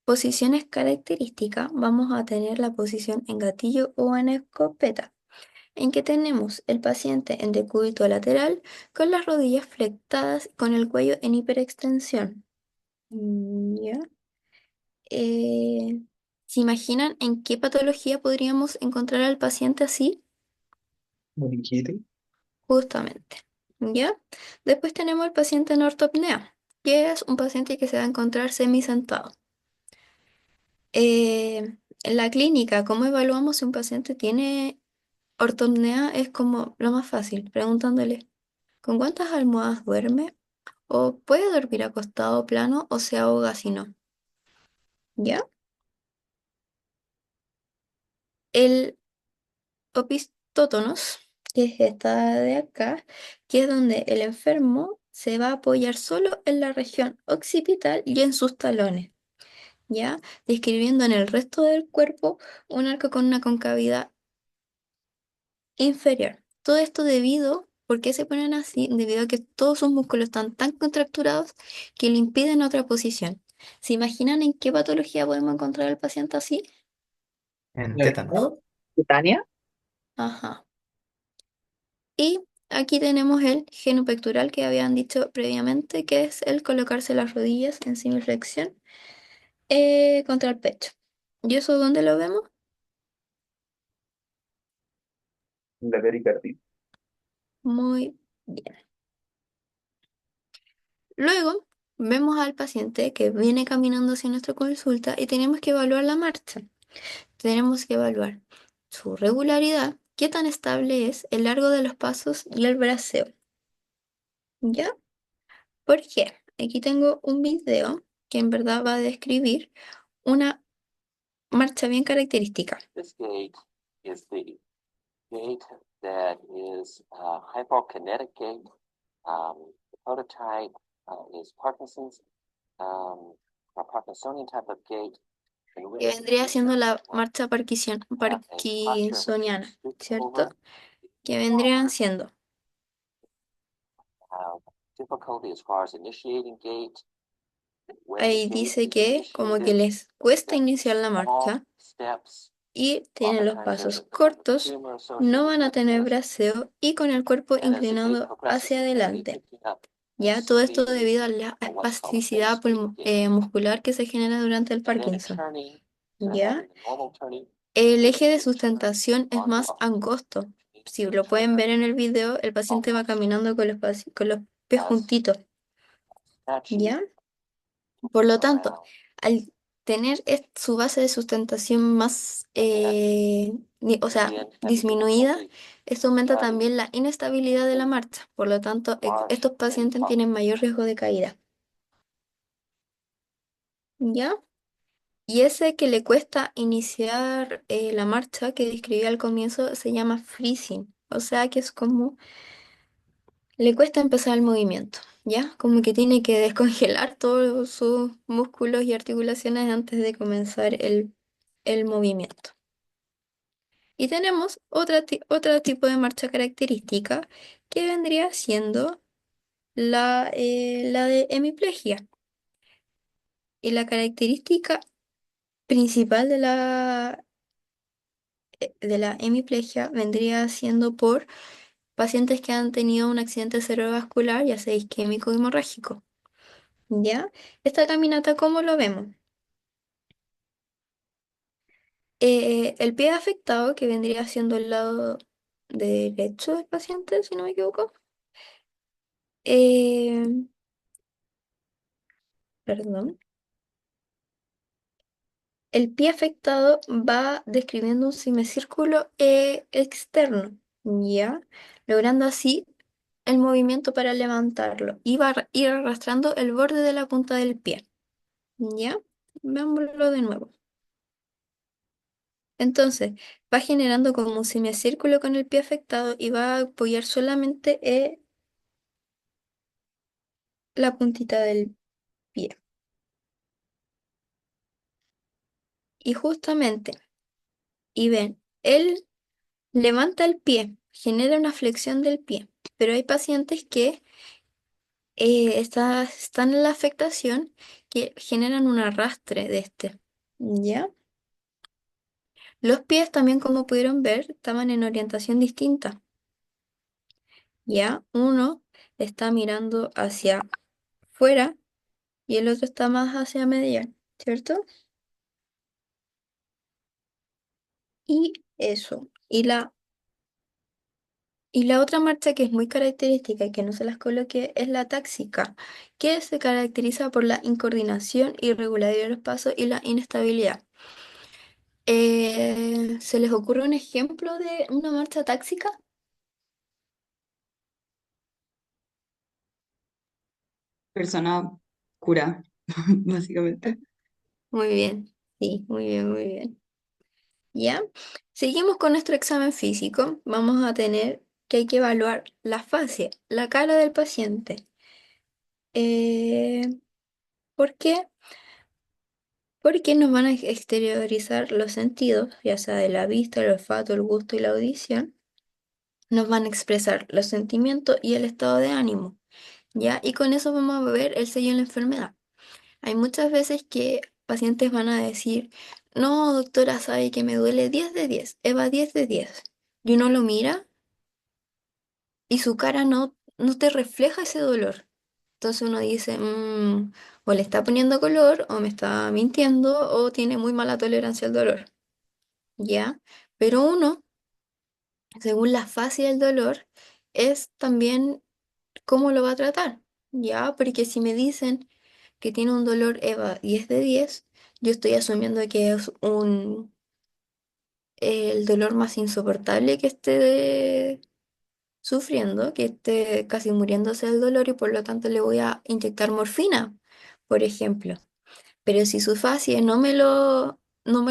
posiciones características vamos a tener la posición en gatillo o en escopeta, en que tenemos el paciente en decúbito lateral con las rodillas flectadas con el cuello en hiperextensión. ¿Ya? Eh, ¿Se imaginan en qué patología podríamos encontrar al paciente así? Meningitis. Justamente. ¿Ya? Después tenemos el paciente en ortopnea, que es un paciente que se va a encontrar semisentado. En la clínica, ¿cómo evaluamos si un paciente tiene ortopnea? Es como lo más fácil, preguntándole, ¿con cuántas almohadas duerme? ¿O puede dormir acostado plano o se ahoga si no? ¿Ya? El opistótonos, que es esta de acá, que es donde el enfermo se va a apoyar solo en la región occipital y en sus talones, ¿ya? Describiendo en el resto del cuerpo un arco con una concavidad inferior. Todo esto ¿por qué se ponen así? Debido a que todos sus músculos están tan contracturados que le impiden otra posición. ¿Se imaginan en qué patología podemos encontrar al paciente así? En tétanos. ¿Nerviado? ¿Cutánea? Ajá. Y aquí tenemos el geno pectoral que habían dicho previamente, que es el colocarse las rodillas en semiflexión contra el pecho. ¿Y eso dónde lo vemos? La pericarditis. Muy bien. Luego vemos al paciente que viene caminando hacia nuestra consulta y tenemos que evaluar la marcha. Tenemos que evaluar su regularidad, qué tan estable es, el largo de los pasos y el braceo. ¿Ya? ¿Por qué? Aquí tengo un video que en verdad va a describir una marcha bien característica. that is a hypokinetic gait. The prototype is Parkinson's, a Parkinsonian type of gait in Que which vendría siendo la patients marcha have a posture of parkinsoniana, stoop ¿cierto? over, Que vendrían siendo, have difficulty as far as initiating gait. When the ahí gait dice is que como que initiated, les cuesta there are iniciar la small marcha steps. y tienen los Oftentimes there's pasos a cortos, tremor no associated van a with tener this. braceo y con el cuerpo And as the gait inclinado progresses, hacia they may be adelante. picking up Ya, todo esto speed debido a la on what's called a espasticidad steady state gait. muscular que se genera durante el And then Parkinson. turning to ¿Ya? having a normal turning, El they eje de turn sustentación es onto más a angosto. Si lo turn pueden ver en el video, el paciente va caminando con los pies as juntitos. statue ¿Ya? Por lo tanto, around. al tener su base de sustentación más, o sea, Again, having disminuida, difficulty esto aumenta driving también la inestabilidad de la marcha. Por lo tanto, large estos heavy pacientes car. tienen mayor riesgo de caída. ¿Ya? Y ese que le cuesta iniciar la marcha que describí al comienzo se llama freezing. O sea que es como le cuesta empezar el movimiento, ¿ya? Como que tiene que descongelar todos sus músculos y articulaciones antes de comenzar el movimiento. Y tenemos otro tipo de marcha característica que vendría siendo la de hemiplegia. Y la característica principal de la hemiplegia vendría siendo por pacientes que han tenido un accidente cerebrovascular, ya sea isquémico o hemorrágico. ¿Ya? Esta caminata, ¿cómo lo vemos? El pie afectado, que vendría siendo el lado derecho del paciente, si no me equivoco. eh, Perdón. El pie afectado va describiendo un semicírculo externo, ¿ya? Logrando así el movimiento para levantarlo y va a ir arrastrando el borde de la punta del pie, ¿ya? Veámoslo de nuevo. Entonces, va generando como un semicírculo con el pie afectado y va a apoyar solamente la puntita del pie. Y justamente, y ven, él levanta el pie, genera una flexión del pie, pero hay pacientes que están en la afectación que generan un arrastre de este, ¿ya? Los pies también, como pudieron ver, estaban en orientación distinta, ¿ya? Uno está mirando hacia fuera y el otro está más hacia medial, ¿cierto? Y eso. Y la otra marcha que es muy característica y que no se las coloqué es la táxica, que se caracteriza por la incoordinación, irregularidad de los pasos y la inestabilidad. ¿Se les ocurre un ejemplo de una marcha táxica? Persona cura, básicamente. Muy bien, sí, muy bien, muy bien. ¿Ya? Seguimos con nuestro examen físico. Vamos a tener que hay que evaluar la fascia, la cara del paciente. Eh, ¿Por qué? Porque nos van a exteriorizar los sentidos, ya sea de la vista, el olfato, el gusto y la audición. Nos van a expresar los sentimientos y el estado de ánimo, ¿ya? Y con eso vamos a ver el sello de la enfermedad. Hay muchas veces que pacientes van a decir, no, doctora, sabe que me duele 10 de 10, Eva 10 de 10. Y uno lo mira y su cara no te refleja ese dolor. Entonces uno dice, o le está poniendo color, o me está mintiendo, o tiene muy mala tolerancia al dolor, ¿ya? Pero uno, según la fase del dolor, es también cómo lo va a tratar, ¿ya? Porque si me dicen que tiene un dolor EVA 10 de 10, yo estoy asumiendo que es el dolor más insoportable que esté sufriendo, que esté casi muriéndose del dolor y por lo tanto le voy a inyectar morfina, por ejemplo. Pero si su fascia no me lo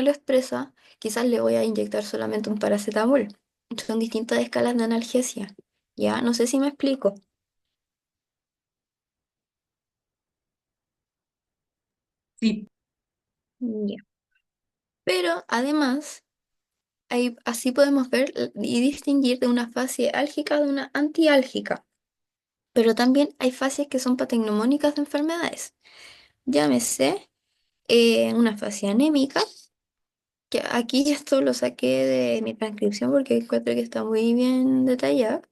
expresa, quizás le voy a inyectar solamente un paracetamol. son distintas escalas de analgesia. ¿Ya? No sé si me explico. Sí, Ya. Pero además, así podemos ver y distinguir de una fase álgica de una antiálgica. Pero también hay fases que son patognomónicas de enfermedades. Llámese una fase anémica, que aquí esto lo saqué de mi transcripción porque encuentro que está muy bien detallado,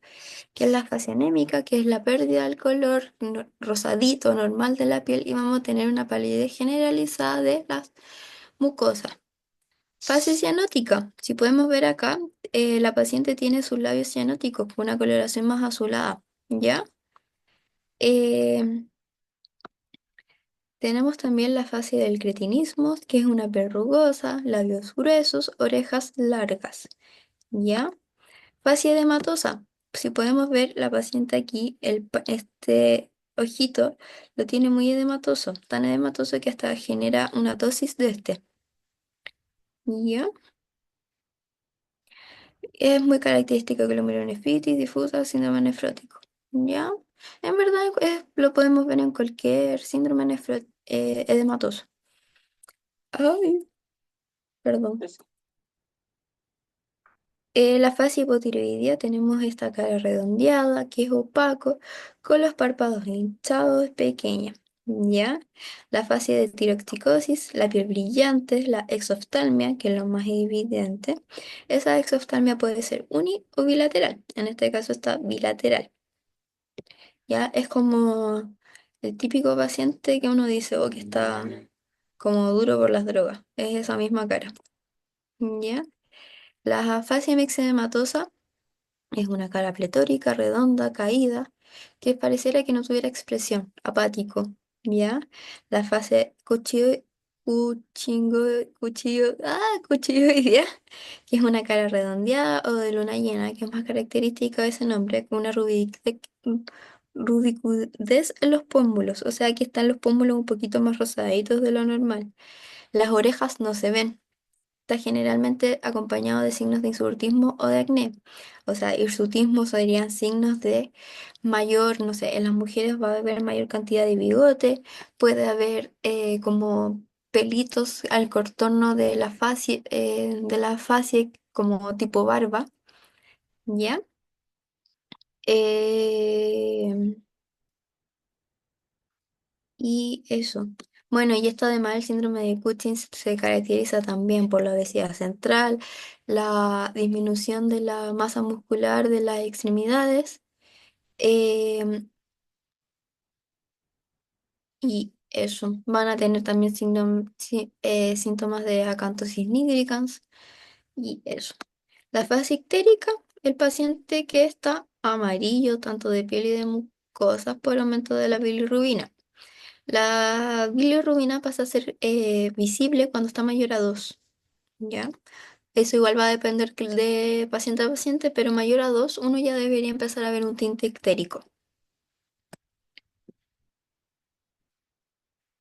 que es la fase anémica, que es la pérdida del color rosadito normal de la piel y vamos a tener una palidez generalizada de las mucosas. Fase cianótica, si podemos ver acá, la paciente tiene sus labios cianóticos con una coloración más azulada, ¿ya? Eh, Tenemos también la fase del cretinismo, que es una verrugosa, labios gruesos, orejas largas, ¿ya? Fase edematosa. Si podemos ver la paciente aquí, este ojito lo tiene muy edematoso, tan edematoso que hasta genera una tosis de este. ¿Ya? Es muy característica glomerulonefritis difusa, síndrome nefrótico. ¿Ya? En verdad lo podemos ver en cualquier síndrome edematoso. Ay, perdón. La fase hipotiroidea tenemos esta cara redondeada, que es opaco, con los párpados hinchados, pequeña. ¿Ya? La fase de tiroxicosis, la piel brillante, la exoftalmia, que es lo más evidente. Esa exoftalmia puede ser uni o bilateral. En este caso está bilateral. ¿Ya? Es como el típico paciente que uno dice, oh, que está como duro por las drogas. Es esa misma cara. ¿Ya? La fase mixedematosa es una cara pletórica, redonda, caída, que pareciera que no tuviera expresión, apático, ¿ya? La fase cuchilloidea, que es una cara redondeada o de luna llena, que es más característica de ese nombre, con una rubicudez en los pómulos, o sea, aquí están los pómulos un poquito más rosaditos de lo normal. Las orejas no se ven. Está generalmente acompañado de signos de hirsutismo o de acné. O sea, hirsutismo serían signos de mayor, no sé, en las mujeres va a haber mayor cantidad de bigote, puede haber como pelitos al contorno de la fascia como tipo barba, ¿ya? Eh, Y eso. Bueno, y esto además el síndrome de Cushing se caracteriza también por la obesidad central, la disminución de la masa muscular de las extremidades, em, y eso. Van a tener también síntomas de acantosis nigricans y eso. La fase ictérica, el paciente que está amarillo tanto de piel y de mucosas por aumento de la bilirrubina. La bilirrubina pasa a ser visible cuando está mayor a 2, ¿ya? Eso igual va a depender de paciente a paciente, pero mayor a 2 uno ya debería empezar a ver un tinte ictérico.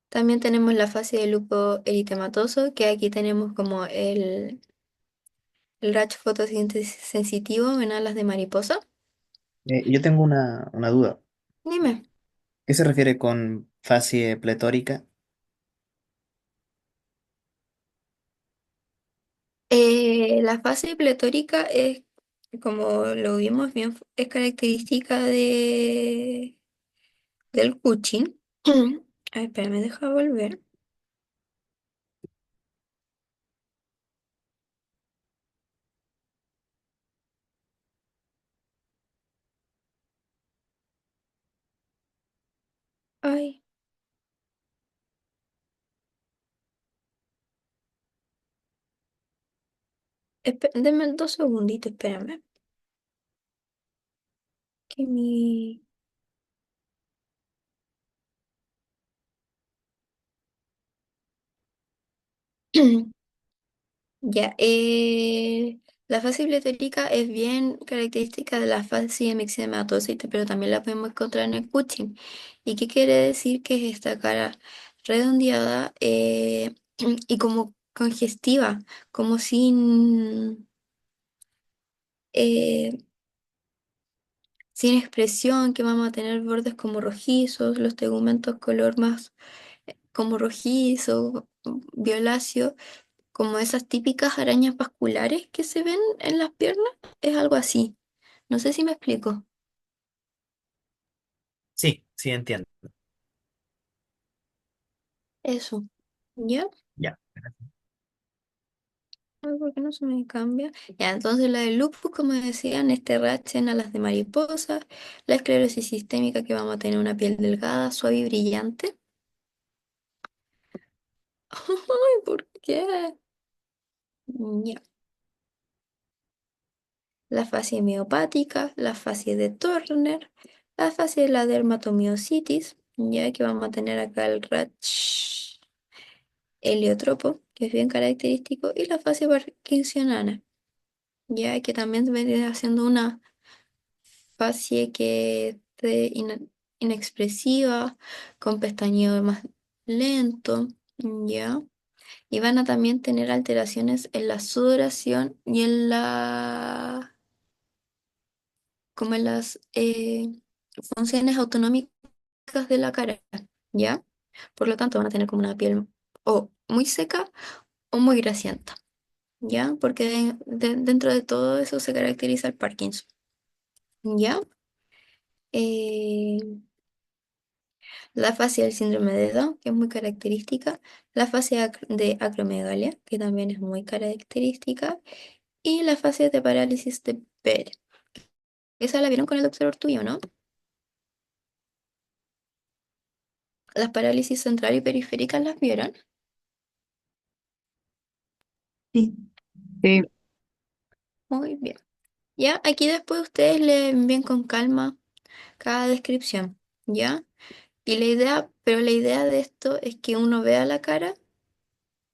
También tenemos la fase de lupo eritematoso, que aquí tenemos como el rash fotosensitivo en alas de mariposa. Yo tengo una duda. Dime. ¿Qué se refiere con fase pletórica? La fase pletórica es, como lo vimos bien, es característica del Cushing. Ay, espera, me deja volver. Ay, denme 2 segunditos, espérame. Que mi... Ya, la fase pletórica es bien característica de la fase de mixematosis, pero también la podemos encontrar en el Cushing. ¿Y qué quiere decir? Que es esta cara redondeada y como congestiva, como sin... eh, sin expresión, que vamos a tener bordes como rojizos, los tegumentos color más como rojizo, violáceo, como esas típicas arañas vasculares que se ven en las piernas, es algo así. No sé si me explico. Sí, sí, entiendo. Eso. ¿Ya? Ya. Ay, ¿por qué no se me cambia? Ya, entonces la del lupus, como decían, este rachen a las de mariposa, la esclerosis sistémica que vamos a tener una piel delgada, suave y brillante. Ay, ¿por qué? Ya. La fase miopática, la fase de Turner, la fase de la dermatomiositis, ya que vamos a tener acá el rash heliotropo, que es bien característico, y la fase parkinsoniana, ya que también viene haciendo una fase que esté inexpresiva, con pestañeo más lento, ya. Y van a también tener alteraciones en la sudoración y en como en las funciones autonómicas de la cara, ¿ya? Por lo tanto, van a tener como una piel o muy seca o muy grasienta, ¿ya? Porque dentro de todo eso se caracteriza el Parkinson, ¿ya? Eh, la fase del síndrome de Down, que es muy característica, la fase de acromegalia, que también es muy característica, y la fase de parálisis de Bell. Esa la vieron con el doctor Ortuño, ¿no? Las parálisis central y periféricas las vieron. Sí. Sí. Muy bien. Ya, aquí después ustedes leen bien con calma cada descripción, ¿ya? Y la idea, pero la idea de esto es que uno vea la cara,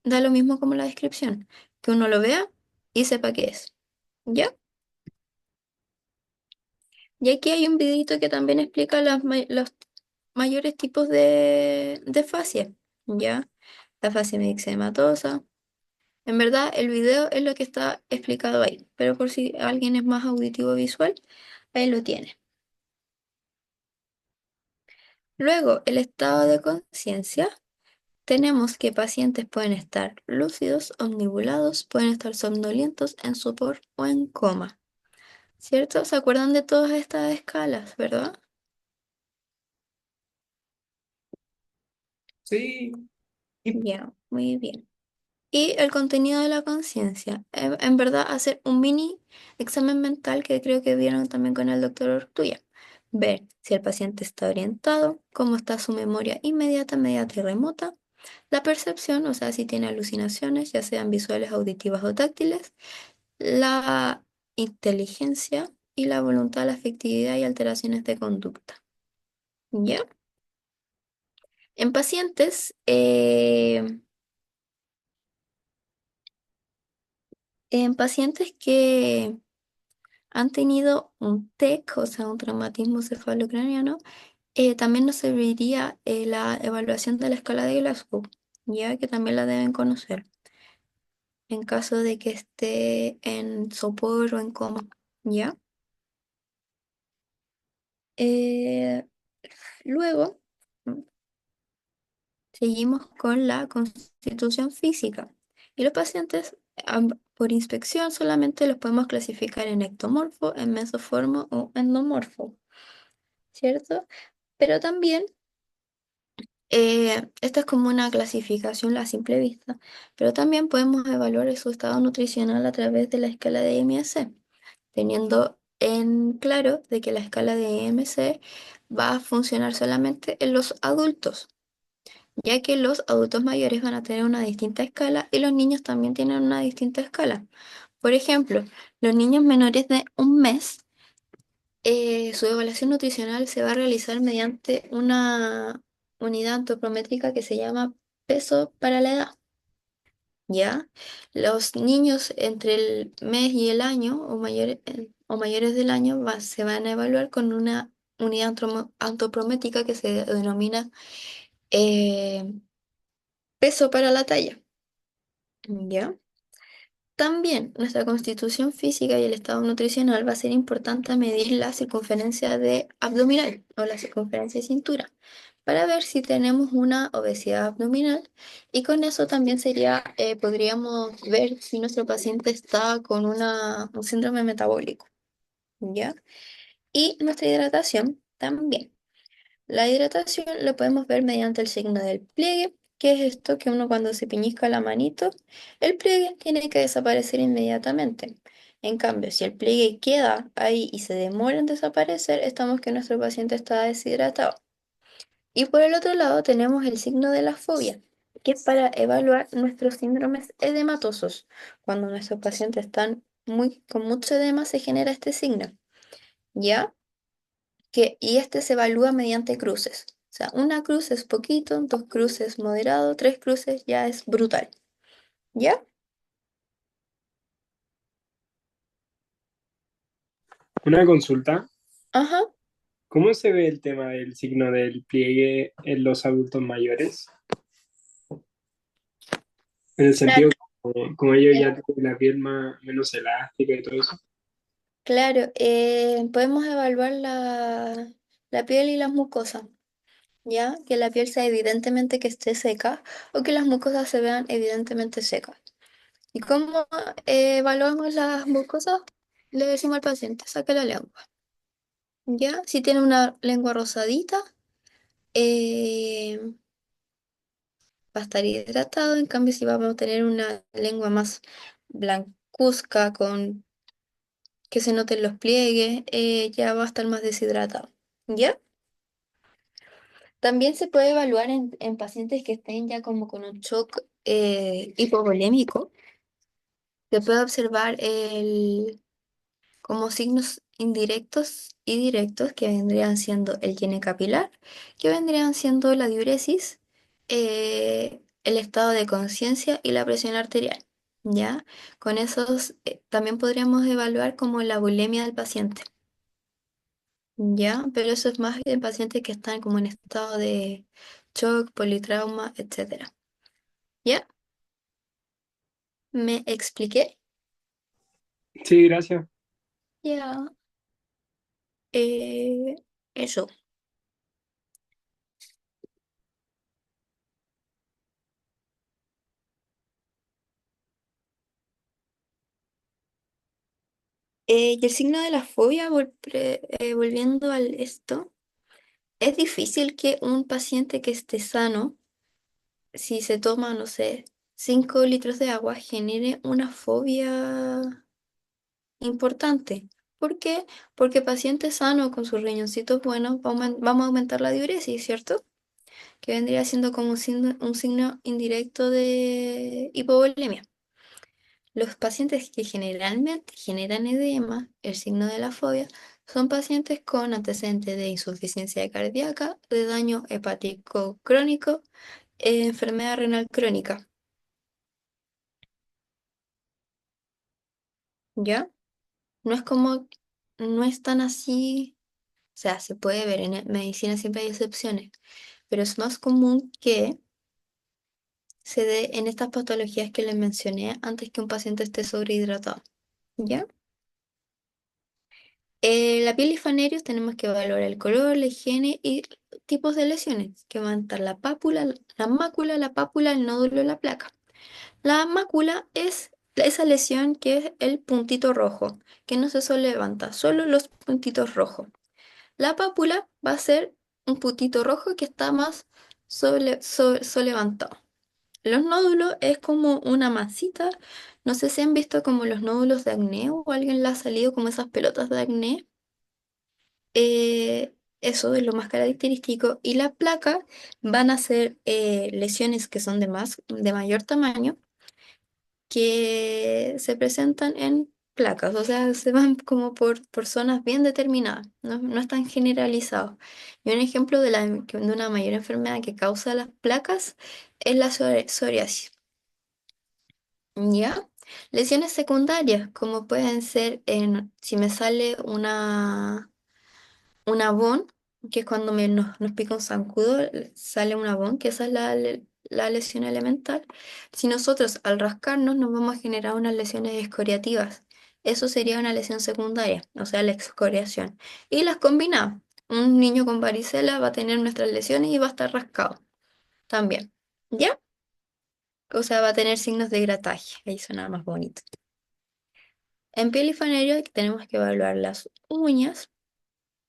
da lo mismo como la descripción, que uno lo vea y sepa qué es, ¿ya? Y aquí hay un videito que también explica los mayores tipos de fascia, ¿ya? La fascia myxedematosa. En verdad, el video es lo que está explicado ahí, pero por si alguien es más auditivo o visual, ahí lo tiene. Luego, el estado de conciencia. Tenemos que pacientes pueden estar lúcidos, omnibulados, pueden estar somnolientos, en sopor o en coma. ¿Cierto? ¿Se acuerdan de todas estas escalas, verdad? Sí. Ya, muy bien. Y el contenido de la conciencia. En verdad, hacer un mini examen mental que creo que vieron también con el doctor Ortuya. Ver si el paciente está orientado, cómo está su memoria inmediata, mediata y remota. La percepción, o sea, si tiene alucinaciones, ya sean visuales, auditivas o táctiles. La inteligencia y la voluntad, la afectividad y alteraciones de conducta. ¿Ya? En pacientes que han tenido un TEC, o sea, un traumatismo cefalocraniano, también nos serviría la evaluación de la escala de Glasgow, ya que también la deben conocer, en caso de que esté en sopor o en coma, ¿ya? Eh, luego, seguimos con la constitución física. Y los pacientes, por inspección, solamente los podemos clasificar en ectomorfo, en mesoformo o endomorfo, ¿cierto? Pero también, esta es como una clasificación a simple vista, pero también podemos evaluar su estado nutricional a través de la escala de IMC, teniendo en claro de que la escala de IMC va a funcionar solamente en los adultos, ya que los adultos mayores van a tener una distinta escala y los niños también tienen una distinta escala. Por ejemplo, los niños menores de un mes, su evaluación nutricional se va a realizar mediante una unidad antropométrica que se llama peso para la edad. ¿Ya? Los niños entre el mes y el año o mayores del año se van a evaluar con una unidad antropométrica que se denomina eh, peso para la talla. ¿Ya? También nuestra constitución física y el estado nutricional va a ser importante medir la circunferencia de abdominal o la circunferencia de cintura para ver si tenemos una obesidad abdominal y con eso también podríamos ver si nuestro paciente está con un síndrome metabólico, ¿ya? Y nuestra hidratación también. La hidratación lo podemos ver mediante el signo del pliegue, que es esto que uno cuando se piñisca la manito, el pliegue tiene que desaparecer inmediatamente. En cambio, si el pliegue queda ahí y se demora en desaparecer, estamos que nuestro paciente está deshidratado. Y por el otro lado tenemos el signo de la fobia, que es para evaluar nuestros síndromes edematosos. Cuando nuestros pacientes están con mucho edema se genera este signo, ¿ya? Y este se evalúa mediante cruces. O sea, una cruz es poquito, dos cruces moderado, tres cruces ya es brutal. ¿Ya? Una consulta. Ajá. ¿Cómo se ve el tema del signo del pliegue en los adultos mayores? En el Claro, sentido como ellos ya tienen la piel menos elástica y todo eso. claro, podemos evaluar la piel y las mucosas, ¿ya? Que la piel sea evidentemente que esté seca o que las mucosas se vean evidentemente secas. ¿Y cómo evaluamos las mucosas? Le decimos al paciente, saque la lengua, ¿ya? Si tiene una lengua rosadita, eh, va a estar hidratado. En cambio, si vamos a tener una lengua más blancuzca, con que se noten los pliegues, ya va a estar más deshidratado. ¿Ya? También se puede evaluar en pacientes que estén ya como con un shock hipovolémico. Se puede observar como signos indirectos y directos que vendrían siendo el llene capilar, que vendrían siendo la diuresis, el estado de conciencia y la presión arterial. ¿Ya? Con esos también podríamos evaluar como la bulimia del paciente. ¿Ya? Pero eso es más en pacientes que están como en estado de shock, politrauma, etcétera. ¿Ya? ¿Me expliqué? Sí, gracias. Ya. Eh, eso. Y el signo de la fobia, volviendo al esto, es difícil que un paciente que esté sano, si se toma, no sé, 5 litros de agua, genere una fobia importante. ¿Por qué? Porque paciente sano con sus riñoncitos buenos, vamos a aumentar la diuresis, ¿cierto? Que vendría siendo como un signo indirecto de hipovolemia. Los pacientes que generalmente generan edema, el signo de la fobia, son pacientes con antecedentes de insuficiencia cardíaca, de daño hepático crónico, enfermedad renal crónica. ¿Ya? No es como, no es tan así, o sea, se puede ver, en medicina siempre hay excepciones, pero es más común que se dé en estas patologías que les mencioné antes que un paciente esté sobrehidratado. ¿Ya? La piel y faneros tenemos que evaluar el color, la higiene y tipos de lesiones, que van a estar la pápula, la mácula, la pápula, el nódulo, la placa. La mácula es esa lesión que es el puntito rojo, que no se suele levantar, solo los puntitos rojos. La pápula va a ser un puntito rojo que está más levantado. Los nódulos es como una masita, no sé si han visto como los nódulos de acné o a alguien le ha salido como esas pelotas de acné. Eso es lo más característico. Y la placa van a ser lesiones que son de mayor tamaño que se presentan en placas, o sea, se van como por zonas bien determinadas, no están generalizados. Y un ejemplo de una mayor enfermedad que causa las placas es la psoriasis. ¿Ya? Lesiones secundarias, como pueden ser si me sale una abón, que es cuando nos pica un zancudo, sale una abón, que esa es la lesión elemental, si nosotros al rascarnos nos vamos a generar unas lesiones excoriativas. Eso sería una lesión secundaria, o sea, la excoriación. Y las combinamos. Un niño con varicela va a tener nuestras lesiones y va a estar rascado también. ¿Ya? O sea, va a tener signos de grataje. Ahí suena más bonito. En piel y fanerio tenemos que evaluar las uñas,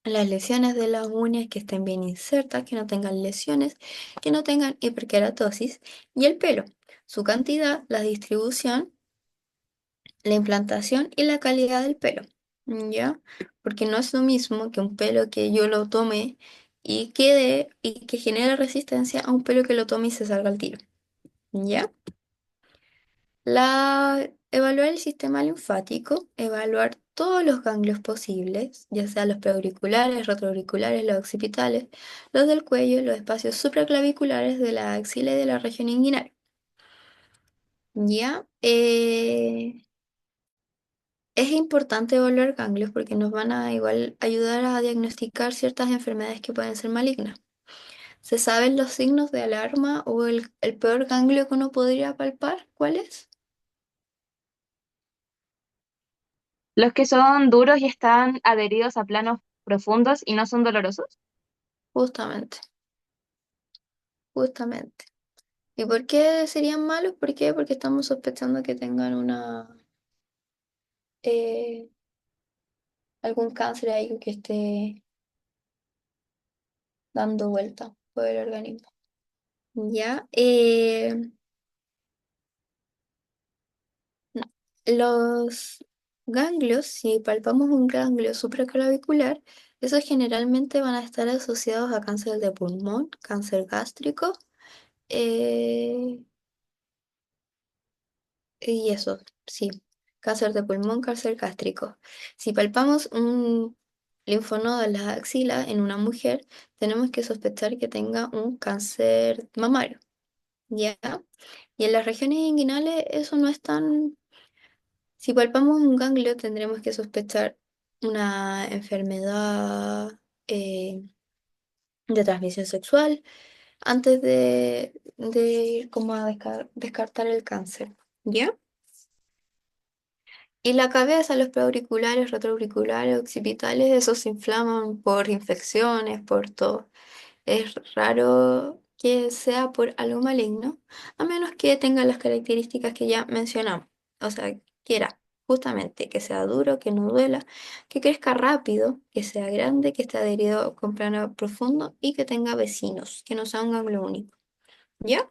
las lesiones de las uñas que estén bien insertas, que no tengan lesiones, que no tengan hiperkeratosis, y el pelo, su cantidad, la distribución, la implantación y la calidad del pelo. ¿Ya? Porque no es lo mismo que un pelo que yo lo tome y quede y que genere resistencia a un pelo que lo tome y se salga al tiro. ¿Ya? Evaluar el sistema linfático, evaluar todos los ganglios posibles, ya sea los preauriculares, retroauriculares, los occipitales, los del cuello, los espacios supraclaviculares de la axila y de la región inguinal. ¿Ya? Es importante evaluar ganglios porque nos van a igual ayudar a diagnosticar ciertas enfermedades que pueden ser malignas. ¿Se saben los signos de alarma o el peor ganglio que uno podría palpar? ¿Cuál es? Los que son duros y están adheridos a planos profundos y no son dolorosos. Justamente, justamente. ¿Y por qué serían malos? ¿Por qué? Porque estamos sospechando que tengan eh, algún cáncer ahí que esté dando vuelta por el organismo. ¿Ya? Los ganglios, si palpamos un ganglio supraclavicular, esos generalmente van a estar asociados a cáncer de pulmón, cáncer gástrico, eh, y eso, sí, cáncer de pulmón, cáncer gástrico. Si palpamos un linfonodo en las axilas en una mujer, tenemos que sospechar que tenga un cáncer mamario, ¿ya? Y en las regiones inguinales eso no es tan... Si palpamos un ganglio, tendremos que sospechar una enfermedad eh, de transmisión sexual antes de ir como a descartar el cáncer, ¿ya? Y la cabeza, los preauriculares, retroauriculares, occipitales, esos se inflaman por infecciones, por todo. Es raro que sea por algo maligno, a menos que tenga las características que ya mencionamos. O sea, quiera justamente que sea duro, que no duela, que crezca rápido, que sea grande, que esté adherido con plano profundo y que tenga vecinos, que no sea un ganglio único. ¿Ya?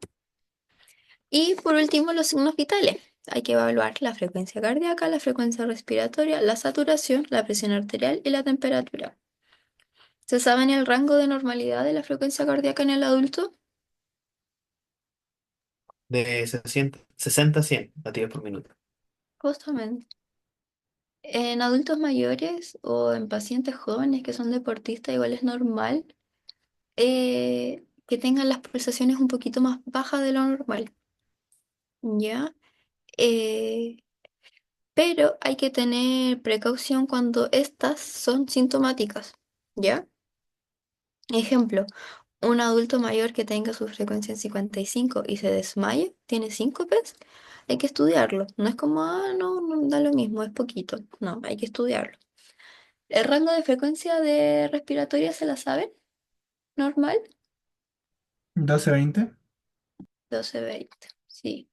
Y por último, los signos vitales. Hay que evaluar la frecuencia cardíaca, la frecuencia respiratoria, la saturación, la presión arterial y la temperatura. ¿Se sabe en el rango de normalidad de la frecuencia cardíaca en el adulto? De 60 a 100 latidos por minuto. Justamente. En adultos mayores o en pacientes jóvenes que son deportistas, igual es normal que tengan las pulsaciones un poquito más bajas de lo normal, ¿ya? Eh, pero hay que tener precaución cuando estas son sintomáticas, ¿ya? Ejemplo, un adulto mayor que tenga su frecuencia en 55 y se desmaye, tiene síncopes, hay que estudiarlo. No es como, no, no da lo mismo, es poquito. No, hay que estudiarlo. ¿El rango de frecuencia de respiratoria se la saben? ¿Normal? 12-20. 12-20, sí.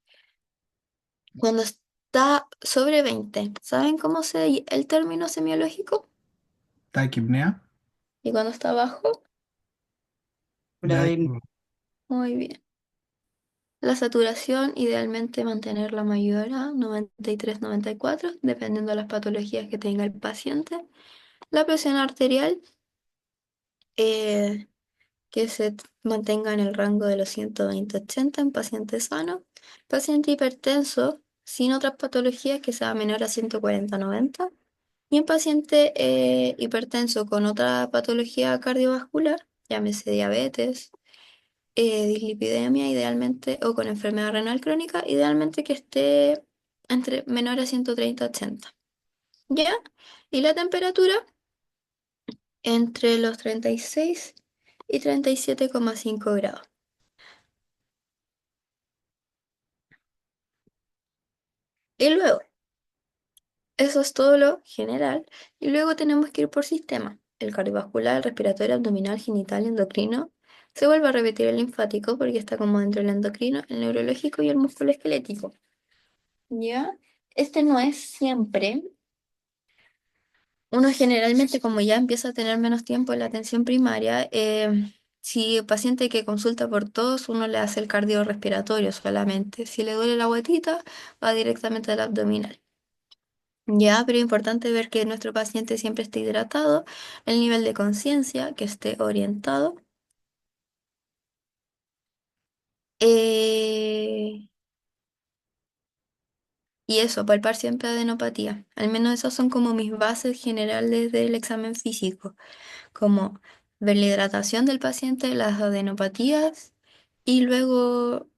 Cuando está sobre 20, ¿saben cómo se el término semiológico? Taquipnea. Y cuando está abajo, Bradimia. muy bien. La saturación, idealmente mantenerla mayor a 93-94, dependiendo de las patologías que tenga el paciente. La presión arterial, eh, que mantenga en el rango de los 120-80 en pacientes sanos. Paciente hipertenso, sin otras patologías, que sea menor a 140-90. Y en paciente hipertenso con otra patología cardiovascular, llámese diabetes, dislipidemia idealmente o con enfermedad renal crónica, idealmente que esté entre menor a 130-80. ¿Ya? Y la temperatura entre los 36 y 37,5 grados. Y luego, eso es todo lo general. Y luego tenemos que ir por sistema. El cardiovascular, el respiratorio, abdominal, genital, endocrino. Se vuelve a repetir el linfático porque está como dentro del endocrino, el neurológico y el musculoesquelético. ¿Ya? Este no es siempre. Uno generalmente, como ya empieza a tener menos tiempo en la atención primaria, si el paciente que consulta por tos, uno le hace el cardiorrespiratorio solamente. Si le duele la guatita, va directamente al abdominal. Ya, pero es importante ver que nuestro paciente siempre esté hidratado, el nivel de conciencia, que esté orientado. eh, y eso, palpar siempre adenopatía. Al menos esas son como mis bases generales del examen físico, como ver la hidratación del paciente, las adenopatías y luego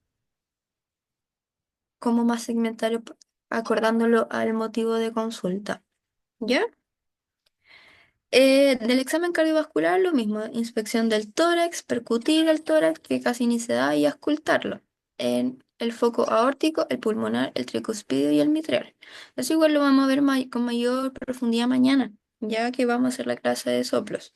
como más segmentario acordándolo al motivo de consulta. ¿Ya? Del examen cardiovascular, lo mismo, inspección del tórax, percutir el tórax, que casi ni se da, y auscultarlo. En el foco aórtico, el pulmonar, el tricuspidio y el mitral. Eso igual lo vamos a ver con mayor profundidad mañana, ya que vamos a hacer la clase de soplos.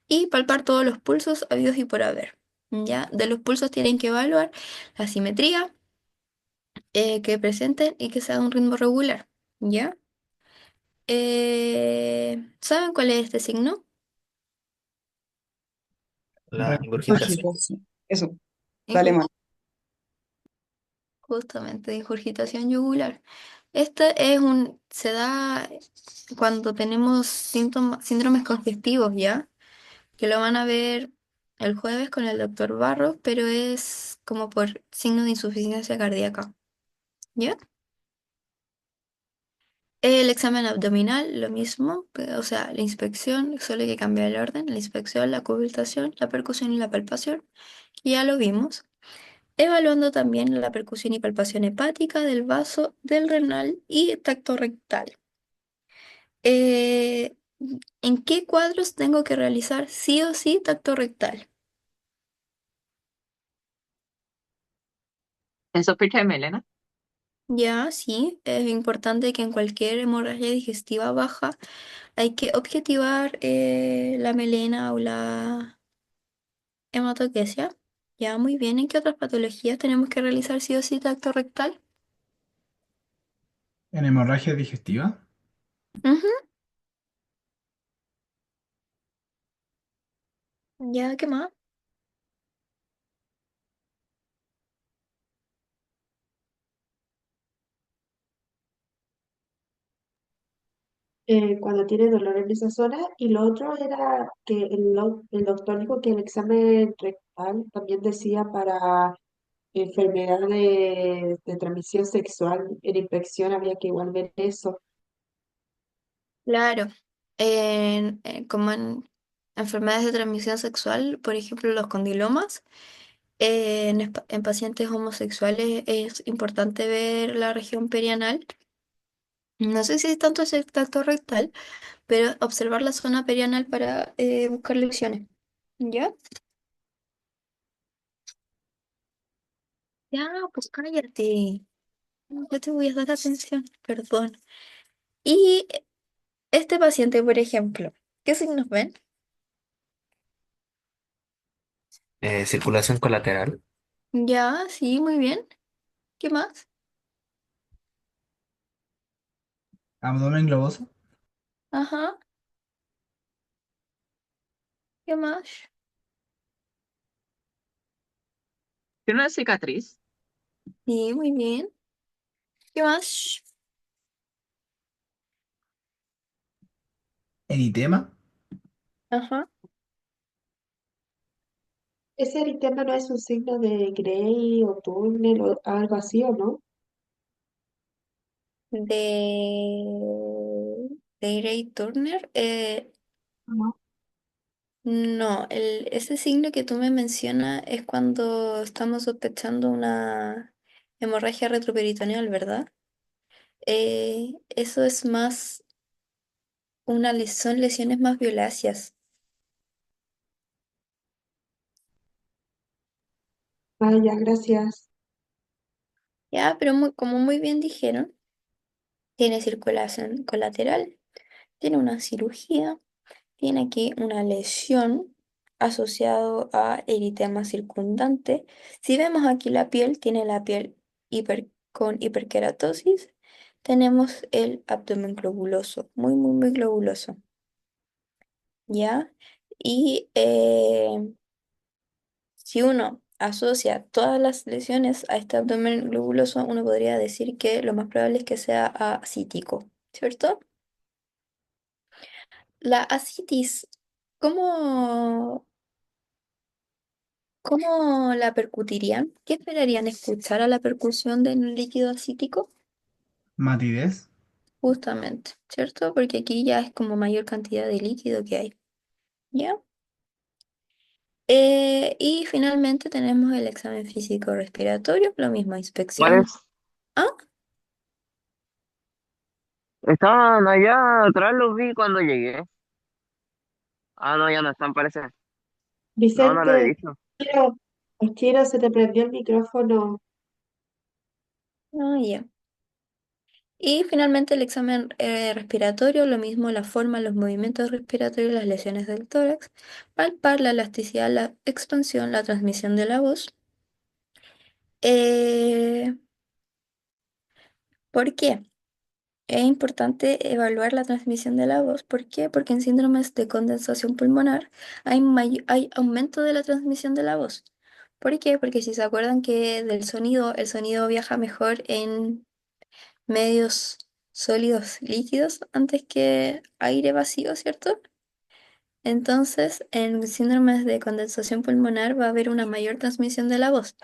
Y palpar todos los pulsos habidos y por haber. ¿Ya? De los pulsos tienen que evaluar la simetría que presenten y que sea de un ritmo regular. ¿Ya? ¿Saben cuál es este signo? La ingurgitación. Regurgitación. Eso, dale Inju- más. Justamente, ingurgitación yugular. Se da cuando tenemos síntomas, síndromes congestivos, ¿ya? Que lo van a ver el jueves con el doctor Barros, pero es como por signo de insuficiencia cardíaca, ¿ya? El examen abdominal, lo mismo, o sea, la inspección, solo hay que cambiar el orden, la inspección, la ocultación, la percusión y la palpación, que ya lo vimos. Evaluando también la percusión y palpación hepática del vaso, del renal y tacto rectal. Eh, ¿En qué cuadros tengo que realizar sí o sí tacto rectal? En sospecha de melena. Ya, sí, es importante que en cualquier hemorragia digestiva baja hay que objetivar la melena o la hematoquesia. Ya, muy bien. ¿En qué otras patologías tenemos que realizar sí o sí tacto rectal? En hemorragia digestiva. Ujú. Ya, ¿qué más? Cuando tiene dolor en esa zona. Y lo otro era que el doctor dijo que el examen rectal también decía para enfermedad de transmisión sexual, en infección había que igual ver eso. Claro, como en enfermedades de transmisión sexual, por ejemplo, los condilomas, en pacientes homosexuales es importante ver la región perianal. No sé si es tanto ese tacto rectal, pero observar la zona perianal para buscar lesiones. ¿Ya? Ya, pues cállate. Yo te voy a dar atención, perdón. Y este paciente, por ejemplo, ¿qué signos ven? Circulación colateral. Ya, sí, muy bien. ¿Qué más? Abdomen globoso. Ajá. ¿Qué más? Tiene una cicatriz. Sí, muy bien. ¿Qué más? Eritema. Ajá. Ese eritema no es un signo de Gray o túnel o algo así, ¿o no? De Gray Turner. Ajá. No, ese signo que tú me mencionas es cuando estamos sospechando una hemorragia retroperitoneal, ¿verdad? Eso es más son lesiones más Ah, ya, gracias. Ya, pero como muy bien dijeron. tiene circulación colateral, tiene una cirugía, tiene aquí una lesión asociado a eritema circundante. Si vemos aquí la piel, tiene la piel con hiperkeratosis. Tenemos el abdomen globuloso, muy, muy, muy globuloso, ¿ya? Y si uno asocia todas las lesiones a este abdomen globuloso, uno podría decir que lo más probable es que sea ascítico, ¿cierto? La ascitis, ¿cómo, cómo la percutirían? ¿Qué esperarían escuchar a la percusión del líquido ascítico? Matidez. Justamente, ¿cierto? Porque aquí ya es como mayor cantidad de líquido que hay, ¿ya? Y finalmente tenemos el examen físico respiratorio, lo mismo, ¿Cuáles? inspección. Ah, Estaban allá atrás, los vi cuando llegué. Ah, no, ya no están, parece. No, no lo he Vicente, visto. Chiro, se te prendió el micrófono. ah, ya. Y finalmente el examen respiratorio, lo mismo la forma, los movimientos respiratorios, las lesiones del tórax, palpar la elasticidad, la expansión, la transmisión de la voz. Eh, ¿Por qué? Es importante evaluar la transmisión de la voz. ¿Por qué? Porque en síndromes de condensación pulmonar hay aumento de la transmisión de la voz. ¿Por qué? Porque si se acuerdan que del sonido, el sonido viaja mejor en medios sólidos líquidos antes que aire vacío, ¿cierto? Entonces, en síndromes de condensación pulmonar va a haber una mayor transmisión de la voz.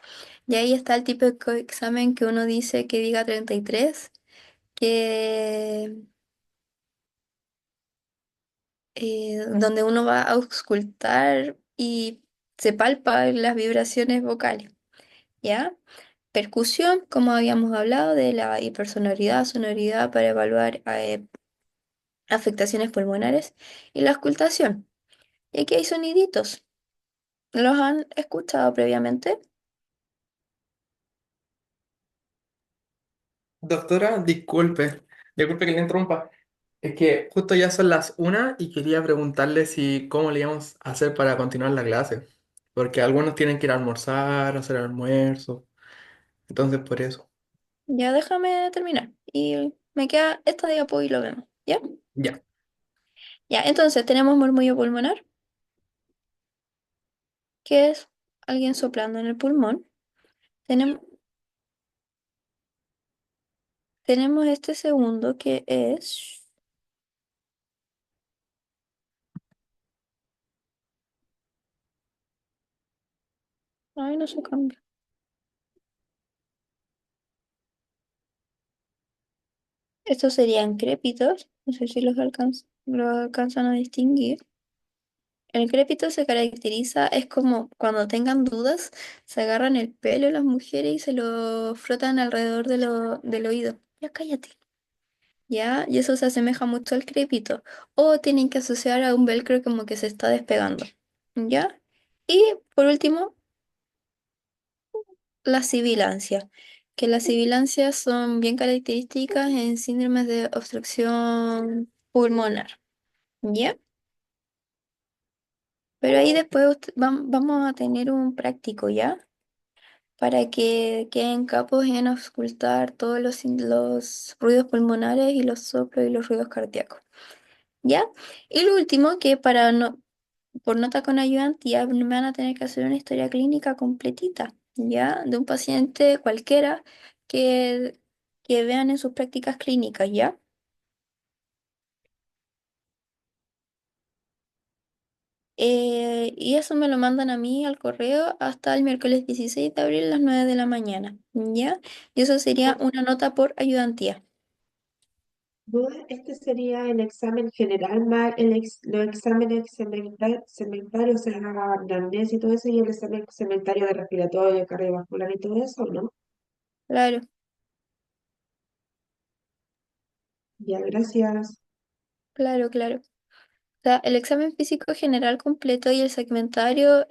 Y ahí está el típico examen que uno dice que diga 33, que donde uno va a auscultar y se palpa las vibraciones vocales, ¿ya? Percusión, como habíamos hablado, de la hipersonoridad, sonoridad para evaluar afectaciones pulmonares y la auscultación. Y aquí hay soniditos. ¿Los han escuchado previamente? Doctora, disculpe que le interrumpa. Es que justo ya son las 1 y quería preguntarle si cómo le íbamos a hacer para continuar la clase. Porque algunos tienen que ir a almorzar, hacer almuerzo. Entonces, por eso. Ya déjame terminar. Y me queda esta diapo y lo vemos. ¿Ya? Ya. Ya, entonces tenemos murmullo pulmonar, que es alguien soplando en el pulmón. Tenemos, tenemos este segundo que es... Ay, no se cambia. Estos serían crépitos. No sé si los alcanzan a distinguir. El crépito se caracteriza, es como cuando tengan dudas, se agarran el pelo las mujeres y se lo frotan alrededor del oído. Ya cállate. ¿Ya? Y eso se asemeja mucho al crépito. O tienen que asociar a un velcro como que se está despegando. ¿Ya? Y por último, la sibilancia. Que las sibilancias son bien características en síndromes de obstrucción pulmonar. ¿Ya? Pero ahí después vamos a tener un práctico, ¿ya? Para que queden capos en auscultar todos los ruidos pulmonares y los soplos y los ruidos cardíacos. ¿Ya? Y lo último, que para no, por nota con ayudante, ya me van a tener que hacer una historia clínica completita, ¿ya? De un paciente cualquiera que, que vean en sus prácticas clínicas, ¿ya? Y eso me lo mandan a mí al correo hasta el miércoles 16 de abril a las 9 de la mañana, ¿ya? Y eso sería una nota por ayudantía. Duda, este sería el examen general más los exámenes segmentarios, o sea, la anamnesis y todo eso, y el examen segmentario de respiratorio, cardiovascular y todo eso, ¿no? Claro, Ya, gracias. claro, claro. O sea, el examen físico general completo y el segmentario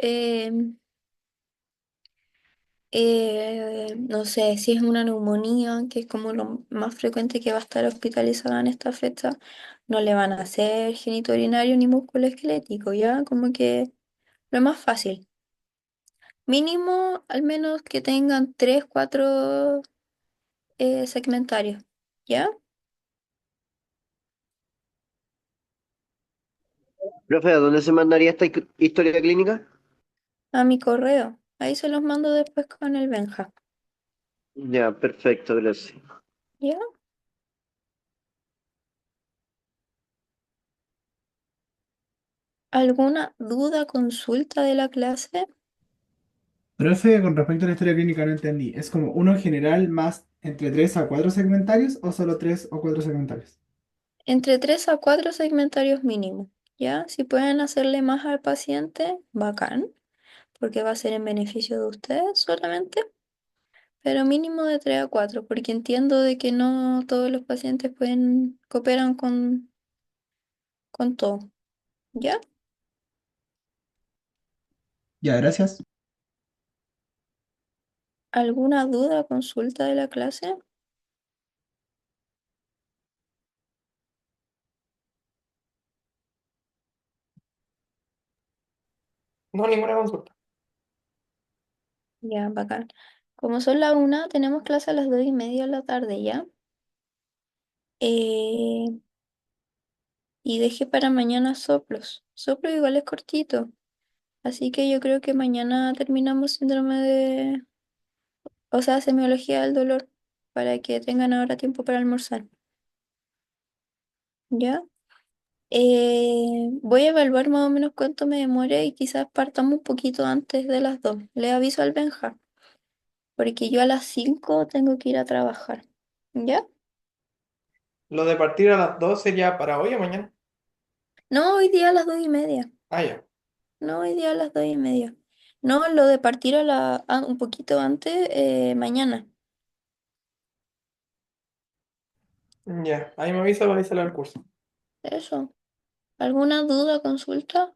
No sé si es una neumonía, que es como lo más frecuente que va a estar hospitalizada en esta fecha, no le van a hacer genitourinario ni músculo esquelético, ¿ya? Como que lo más fácil. Mínimo, al menos que tengan 3 4 segmentarios, ¿ya? Profe, ¿a dónde se mandaría esta historia clínica? A mi correo. Ahí se los mando después con el Benja, Ya, perfecto, gracias. ¿ya? ¿Alguna duda, consulta de la clase? Profe, con respecto a la historia clínica no entendí. ¿Es como uno en general más entre 3 a 4 segmentarios o solo 3 o 4 segmentarios? Entre 3 a 4 segmentarios mínimo, ¿ya? Si pueden hacerle más al paciente, bacán, porque va a ser en beneficio de ustedes solamente, pero mínimo de 3 a 4 porque entiendo de que no todos los pacientes pueden, cooperan con todo, ¿ya? Ya, gracias. ¿Alguna duda, consulta de la clase? No, ninguna consulta. Ya, bacán. Como son la una, tenemos clase a las 2:30 de la tarde, ¿ya? Eh, y dejé para mañana soplos. Soplo igual es cortito, así que yo creo que mañana terminamos síndrome de, o sea, semiología del dolor, para que tengan ahora tiempo para almorzar, ¿ya? Voy a evaluar más o menos cuánto me demore y quizás partamos un poquito antes de las 2. Le aviso al Benja, porque yo a las 5 tengo que ir a trabajar, ¿ya? Lo de partir a las 2 sería para hoy o mañana. No, hoy día a las 2:30. Ah, ya. No, hoy día a las 2:30. No, lo de partir un poquito antes, mañana. Ya. Ahí me avisa para avisarle al curso. Eso. ¿Alguna duda, consulta?